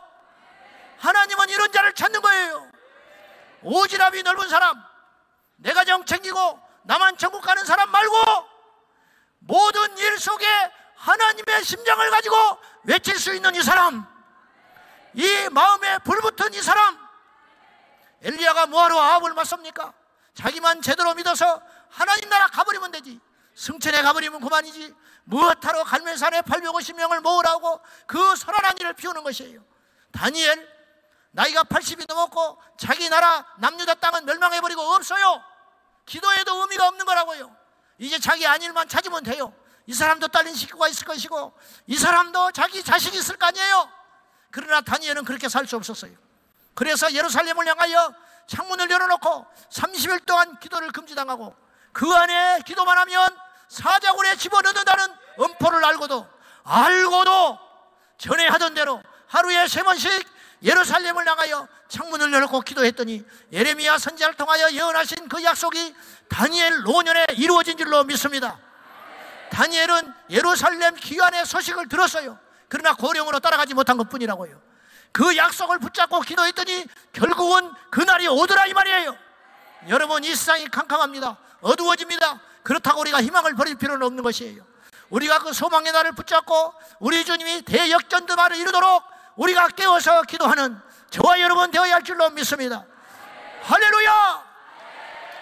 하나님은 이런 자를 찾는 거예요. 오지랖이 넓은 사람, 내 가정 챙기고 나만 천국 가는 사람 말고 모든 일 속에 하나님의 심장을 가지고 외칠 수 있는 이 사람, 이 마음에 불붙은 이 사람. 엘리야가 뭐하러 아합을 맞섭니까? 자기만 제대로 믿어서 하나님 나라 가버리면 되지. 승천에 가버리면 그만이지. 무엇하러 갈멜산에 850명을 모으라고 그 선한 일을 피우는 것이에요. 다니엘 나이가 80이 넘었고 자기 나라 남유다 땅은 멸망해버리고 없어요. 기도해도 의미가 없는 거라고요. 이제 자기 안일만 찾으면 돼요. 이 사람도 딸린 식구가 있을 것이고 이 사람도 자기 자식이 있을 거 아니에요. 그러나 다니엘은 그렇게 살 수 없었어요. 그래서 예루살렘을 향하여 창문을 열어놓고 30일 동안 기도를 금지당하고 그 안에 기도만 하면 사자굴에 집어넣는다는 엄포를 알고도 전에 하던 대로 하루에 3번씩 예루살렘을 향하여 창문을 열고 기도했더니 예레미야 선지자를 통하여 예언하신 그 약속이 다니엘 노년에 이루어진 줄로 믿습니다. 다니엘은 예루살렘 귀환의 소식을 들었어요. 그러나 고령으로 따라가지 못한 것뿐이라고요. 그 약속을 붙잡고 기도했더니 결국은 그날이 오더라 이 말이에요. 여러분, 이 세상이 캄캄합니다. 어두워집니다. 그렇다고 우리가 희망을 버릴 필요는 없는 것이에요. 우리가 그 소망의 날을 붙잡고 우리 주님이 대역전드말을 이루도록 우리가 깨워서 기도하는 저와 여러분 되어야 할 줄로 믿습니다. 할렐루야!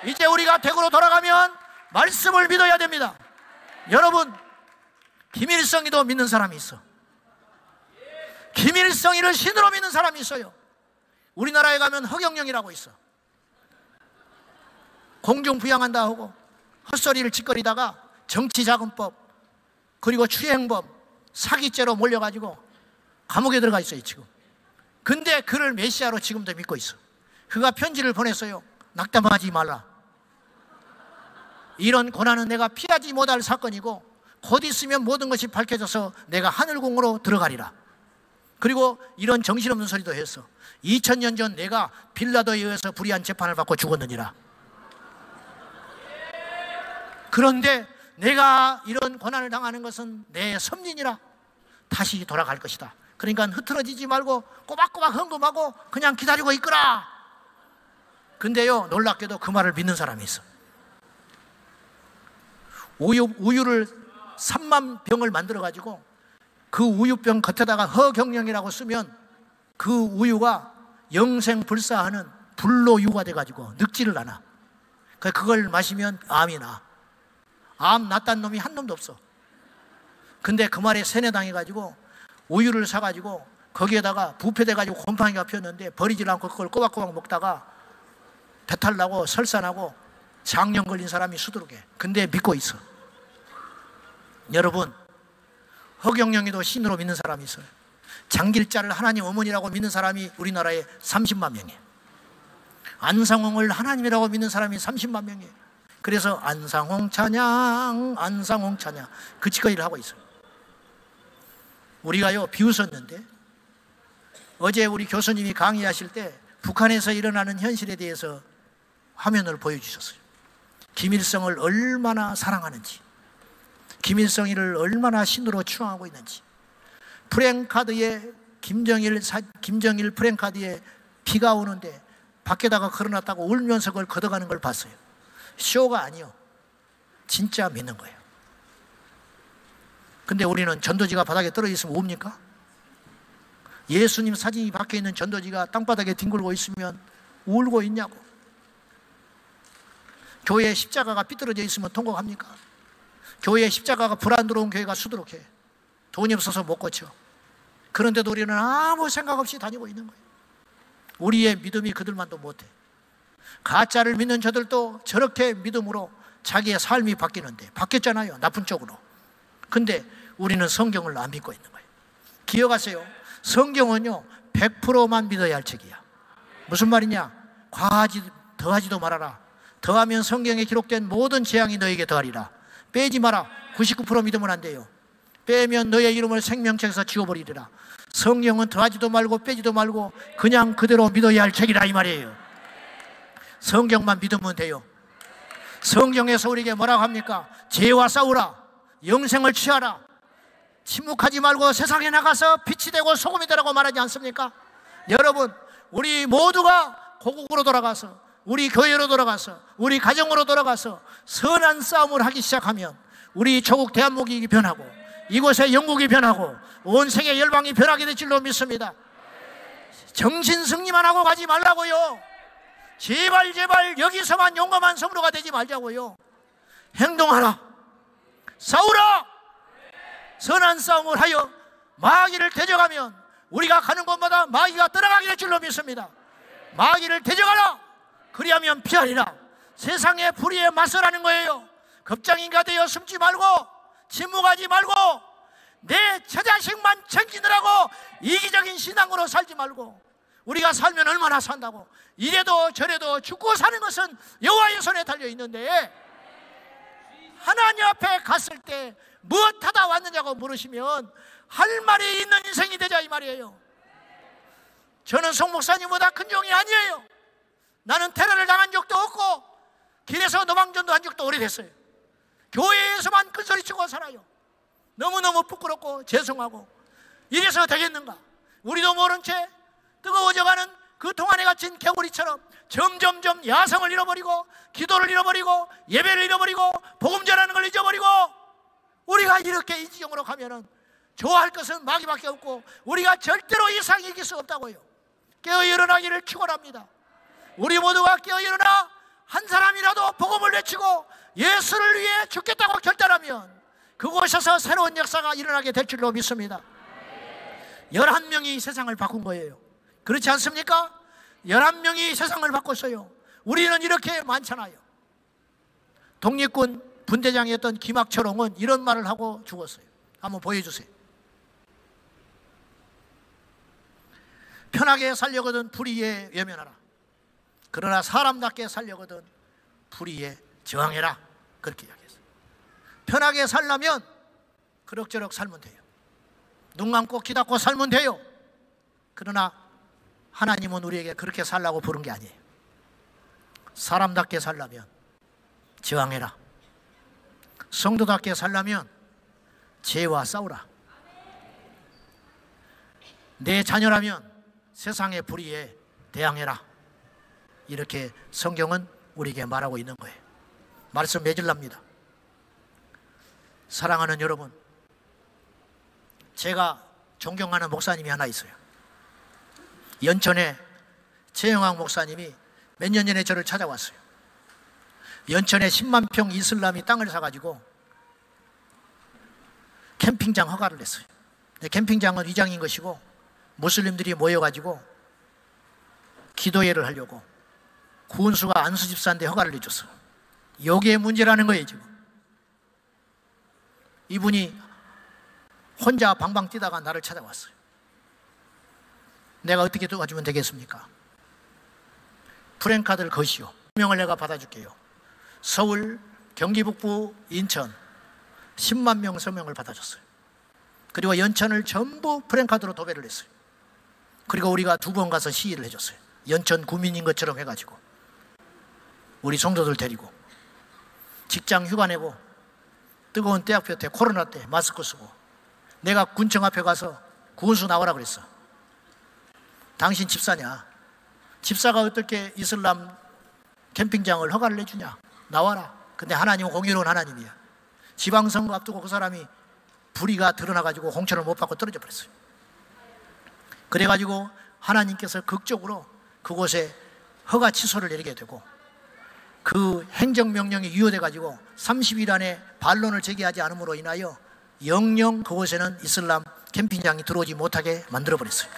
이제 우리가 댁으로 돌아가면 말씀을 믿어야 됩니다. 여러분, 김일성이도 믿는 사람이 있어. 김일성이를 신으로 믿는 사람이 있어요. 우리나라에 가면 허경영이라고 있어. 공중 부양한다 하고 헛소리를 짓거리다가 정치자금법, 그리고 추행범, 사기죄로 몰려가지고 감옥에 들어가 있어요 지금. 근데 그를 메시아로 지금도 믿고 있어. 그가 편지를 보냈어요. 낙담하지 말라. 이런 고난은 내가 피하지 못할 사건이고 곧 있으면 모든 것이 밝혀져서 내가 하늘궁으로 들어가리라. 그리고 이런 정신없는 소리도 했어. 2000년 전 내가 빌라도에 의해서 불의한 재판을 받고 죽었느니라. 그런데 내가 이런 고난을 당하는 것은 내 섭리니라. 다시 돌아갈 것이다. 그러니까 흐트러지지 말고 꼬박꼬박 헌금하고 그냥 기다리고 있거라. 근데요, 놀랍게도 그 말을 믿는 사람이 있어. 우유를 3만 병을 만들어가지고 그 우유병 겉에다가 허경영이라고 쓰면 그 우유가 영생불사하는 불로유가 돼가지고 늙지를 않아. 그걸 마시면 암이 나. 암 났다는 놈이 한 놈도 없어. 근데 그 말에 세뇌당해가지고 우유를 사가지고 거기에다가 부패돼가지고 곰팡이가 피었는데 버리질 않고 그걸 꼬박꼬박 먹다가 배탈 나고 설사나고 장염 걸린 사람이 수두룩해. 근데 믿고 있어. 여러분, 허경영이도 신으로 믿는 사람이 있어요. 장길자를 하나님 어머니라고 믿는 사람이 우리나라에 30만 명이에요. 안상홍을 하나님이라고 믿는 사람이 30만 명이에요. 그래서 안상홍 찬양, 안상홍 찬양 그 짓거리를 하고 있어요. 우리가요 비웃었는데 어제 우리 교수님이 강의하실 때 북한에서 일어나는 현실에 대해서 화면을 보여주셨어요. 김일성을 얼마나 사랑하는지, 김일성이를 얼마나 신으로 추앙하고 있는지. 프랭카드에 김정일 프랭카드에 비가 오는데 밖에다가 걸어놨다고 울면서 그걸 걷어가는 걸 봤어요. 쇼가 아니요, 진짜 믿는 거예요. 근데 우리는 전도지가 바닥에 떨어져 있으면 뭡니까? 예수님 사진이 박혀 있는 전도지가 땅바닥에 뒹굴고 있으면 울고 있냐고. 교회에 십자가가 삐뚤어져 있으면 통곡합니까? 교회에 십자가가 불 안 들어온 교회가 수두룩해. 돈이 없어서 못 고쳐. 그런데도 우리는 아무 생각 없이 다니고 있는 거예요. 우리의 믿음이 그들만도 못해. 가짜를 믿는 저들도 저렇게 믿음으로 자기의 삶이 바뀌는데, 바뀌었잖아요, 나쁜 쪽으로. 근데 우리는 성경을 안 믿고 있는 거예요. 기억하세요. 성경은요 100%만 믿어야 할 책이야. 무슨 말이냐? 더하지도 말아라. 더하면 성경에 기록된 모든 재앙이 너에게 더하리라. 빼지 마라. 99% 믿으면 안 돼요. 빼면 너의 이름을 생명책에서 지워버리리라. 성경은 더하지도 말고 빼지도 말고 그냥 그대로 믿어야 할 책이라 이 말이에요. 성경만 믿으면 돼요. 성경에서 우리에게 뭐라고 합니까? 죄와 싸우라. 영생을 취하라. 침묵하지 말고 세상에 나가서 빛이 되고 소금이 되라고 말하지 않습니까? 여러분, 우리 모두가 고국으로 돌아가서, 우리 교회로 돌아가서, 우리 가정으로 돌아가서 선한 싸움을 하기 시작하면 우리 조국 대한민국이 변하고 이곳의 영국이 변하고 온 세계 열방이 변하게 될 줄로 믿습니다. 정신승리만 하고 가지 말라고요. 제발 여기서만 용감한 성도가 되지 말자고요. 행동하라. 싸우라. 선한 싸움을 하여 마귀를 대적하면 우리가 가는 곳마다 마귀가 떠나가게 될 줄로 믿습니다. 마귀를 대적하라. 그리하면 피하리라. 세상의 불의에 맞서라는 거예요. 겁장인가 되어 숨지 말고 침묵하지 말고 내 처자식만 챙기느라고 이기적인 신앙으로 살지 말고, 우리가 살면 얼마나 산다고, 이래도 저래도 죽고 사는 것은 여호와의 손에 달려 있는데 하나님 앞에 갔을 때 무엇하다 왔느냐고 물으시면 할 말이 있는 인생이 되자 이 말이에요. 저는 송 목사님보다 큰 종이 아니에요. 나는 테러를 당한 적도 없고 길에서 노방전도 한 적도 오래됐어요. 교회에서만 큰소리치고 살아요. 너무너무 부끄럽고 죄송하고 이래서 되겠는가? 우리도 모른 채 뜨거워져가는 그 동안에 갇힌 개구리처럼 점점점 야성을 잃어버리고 기도를 잃어버리고 예배를 잃어버리고 복음 전하는 걸 잊어버리고, 우리가 이렇게 이 지경으로 가면은 좋아할 것은 마귀밖에 없고 우리가 절대로 이상히 이길 수 없다고요. 깨어 일어나기를 축원합니다. 우리 모두가 깨어 일어나 한 사람이라도 복음을 외치고 예수를 위해 죽겠다고 결단하면 그곳에서 새로운 역사가 일어나게 될 줄로 믿습니다. 11명이 세상을 바꾼 거예요. 그렇지 않습니까? 11명이 세상을 바꿨어요. 우리는 이렇게 많잖아요. 독립군 분대장이었던 김학철옹은 이런 말을 하고 죽었어요. 한번 보여주세요. 편하게 살려거든 불의에 외면하라. 그러나 사람답게 살려거든 불의에 저항해라. 그렇게 이야기했어요. 편하게 살려면 그럭저럭 살면 돼요. 눈 감고 귀 닫고 살면 돼요. 그러나 하나님은 우리에게 그렇게 살라고 부른 게 아니에요. 사람답게 살려면 저항해라. 성도답게 살려면 죄와 싸우라. 내 자녀라면 세상의 불의에 대항해라. 이렇게 성경은 우리에게 말하고 있는 거예요. 말씀 맺으랍니다. 사랑하는 여러분, 제가 존경하는 목사님이 하나 있어요. 연천에 최영학 목사님이 몇 년 전에 저를 찾아왔어요. 연천에 10만 평 이슬람이 땅을 사가지고 캠핑장 허가를 냈어요. 캠핑장은 위장인 것이고 무슬림들이 모여가지고 기도회를 하려고 구은수가 안수 집사한테 허가를 내줬어. 여기에 문제라는 거예요. 지금 이분이 혼자 방방 뛰다가 나를 찾아왔어요. 내가 어떻게 도와주면 되겠습니까? 프랜카드를 거시오. 명을 내가 받아줄게요. 서울, 경기 북부, 인천 10만 명 서명을 받아줬어요. 그리고 연천을 전부 프랜카드로 도배를 했어요. 그리고 우리가 2번 가서 시위를 해줬어요. 연천 구민인 것처럼 해가지고 우리 성도들 데리고 직장 휴가 내고 뜨거운 대학볕에 코로나 때 마스크 쓰고 내가 군청 앞에 가서 구은수 나오라 그랬어. 당신 집사냐? 집사가 어떻게 이슬람 캠핑장을 허가를 내주냐? 나와라. 근데 하나님은 공의로운 하나님이야. 지방선거 앞두고 그 사람이 불의가 드러나가지고 공천을 못 받고 떨어져 버렸어요. 그래가지고 하나님께서 극적으로 그곳에 허가 취소를 내리게 되고 그 행정명령이 유효돼가지고 30일 안에 반론을 제기하지 않음으로 인하여 영영 그곳에는 이슬람 캠핑장이 들어오지 못하게 만들어버렸어요.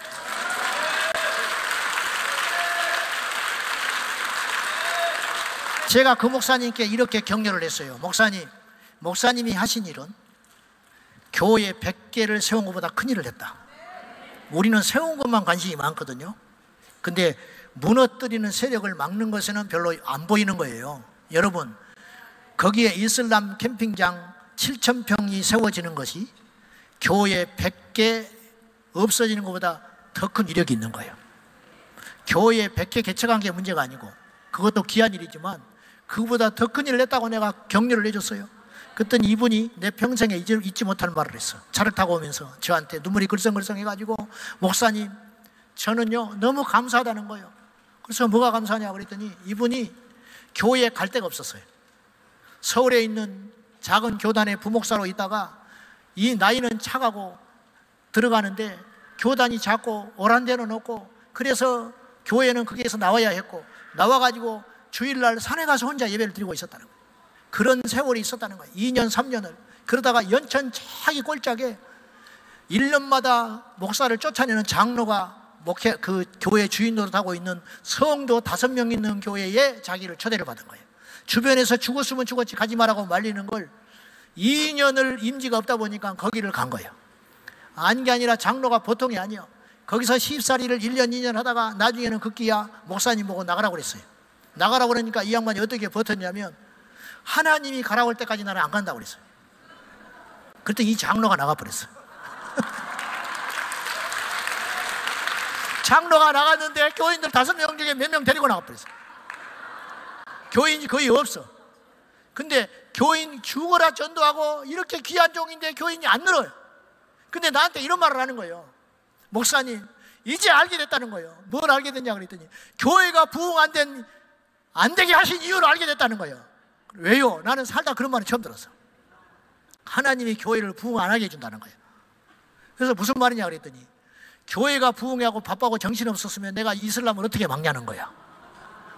제가 그 목사님께 이렇게 격려를 했어요. 목사님이 하신 일은 교회 100개를 세운 것보다 큰 일을 했다. 우리는 세운 것만 관심이 많거든요. 근데 무너뜨리는 세력을 막는 것에는 별로 안 보이는 거예요. 여러분, 거기에 이슬람 캠핑장 7,000평이 세워지는 것이 교회 100개 없어지는 것보다 더 큰 이력이 있는 거예요. 교회 100개 개척한 게 문제가 아니고 그것도 귀한 일이지만 그보다 더 큰 일을 했다고 내가 격려를 해줬어요. 그랬더니 이분이 내 평생에 잊지 못할 말을 했어. 차를 타고 오면서 저한테 눈물이 글썽글썽 해가지고 목사님 저는요 너무 감사하다는 거예요. 그래서 뭐가 감사하냐 그랬더니 이분이 교회에 갈 데가 없었어요. 서울에 있는 작은 교단에 부목사로 있다가 이 나이는 차가고 들어가는데 교단이 작고 오란데는 없고 그래서 교회는 거기에서 나와야 했고 나와가지고 주일날 산에 가서 혼자 예배를 드리고 있었다는 거예요. 그런 세월이 있었다는 거예요. 2년 3년을 그러다가 연천 자기 꼴짝에 1년마다 목사를 쫓아내는 장로가 그 교회 주인 노릇하고 있는 성도 5명 있는 교회에 자기를 초대를 받은 거예요. 주변에서 죽었으면 죽었지 가지 말라고 말리는 걸 2년을 임지가 없다 보니까 거기를 간 거예요. 아닌 게 아니라 장로가 보통이 아니에요. 거기서 시집살이를 1년 2년 하다가 나중에는 급기야 목사님 보고 나가라고 그랬어요. 나가라고 그러니까 이 양반이 어떻게 버텼냐면 하나님이 가라고 할 때까지 나는 안 간다고 그랬어요. 그랬더니 이 장로가 나가버렸어요. 장로가 나갔는데 교인들 5명 중에 몇 명 데리고 나가버렸어요. 교인이 거의 없어. 근데 교인 죽어라 전도하고 이렇게 귀한 종인데 교인이 안 늘어요. 근데 나한테 이런 말을 하는 거예요. 목사님 이제 알게 됐다는 거예요. 뭘 알게 됐냐 그랬더니 교회가 부흥 안 되게 하신 이유를 알게 됐다는 거예요. 왜요? 나는 살다 그런 말을 처음 들었어. 하나님이 교회를 부흥 안 하게 해준다는 거예요. 그래서 무슨 말이냐 그랬더니 교회가 부흥하고 바빠고 정신없었으면 내가 이슬람을 어떻게 막냐는 거야.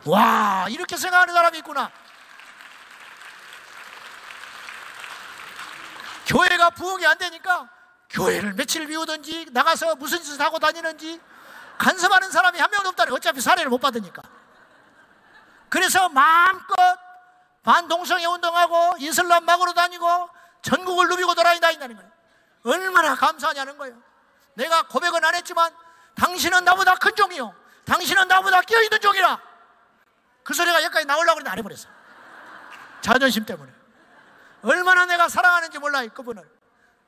와, 이렇게 생각하는 사람이 있구나. 교회가 부흥이 안 되니까 교회를 며칠 비우든지 나가서 무슨 짓을 하고 다니는지 간섭하는 사람이 한 명도 없다니. 어차피 사례를 못 받으니까. 그래서 마음껏 반동성애 운동하고 이슬람 막으로 다니고 전국을 누비고 돌아다닌다는 거예요. 얼마나 감사하냐는 거예요. 내가 고백은 안 했지만 당신은 나보다 큰 종이요, 당신은 나보다 끼어있는 종이라. 그 소리가 여기까지 나오려고 했는데 안 해버렸어. 자존심 때문에. 얼마나 내가 사랑하는지 몰라. 그분을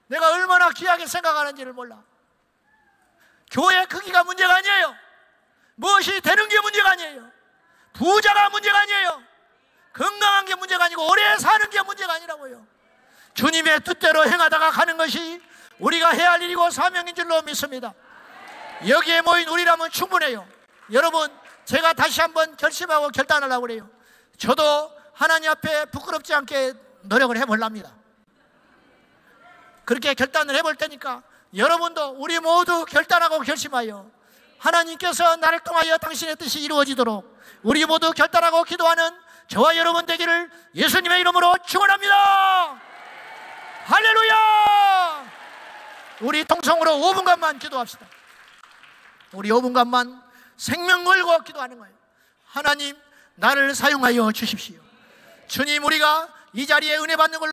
내가 얼마나 귀하게 생각하는지를 몰라. 교회 크기가 문제가 아니에요. 무엇이 되는 게 문제가 아니에요. 부자가 문제가 아니에요. 건강한 게 문제가 아니고 오래 사는 게 문제가 아니라고요. 주님의 뜻대로 행하다가 가는 것이 우리가 해야 할 일이고 사명인 줄로 믿습니다. 여기에 모인 우리라면 충분해요. 여러분, 제가 다시 한번 결심하고 결단하려고 그래요. 저도 하나님 앞에 부끄럽지 않게 노력을 해보랍니다. 그렇게 결단을 해볼 테니까 여러분도 우리 모두 결단하고 결심하여 하나님께서 나를 통하여 당신의 뜻이 이루어지도록 우리 모두 결단하고 기도하는 저와 여러분 되기를 예수님의 이름으로 축원합니다. 할렐루야. 우리 통성으로 5분간만 기도합시다. 우리 5분간만 생명 걸고 기도하는 거예요. 하나님, 나를 사용하여 주십시오. 주님, 우리가 이 자리에 은혜 받는 걸로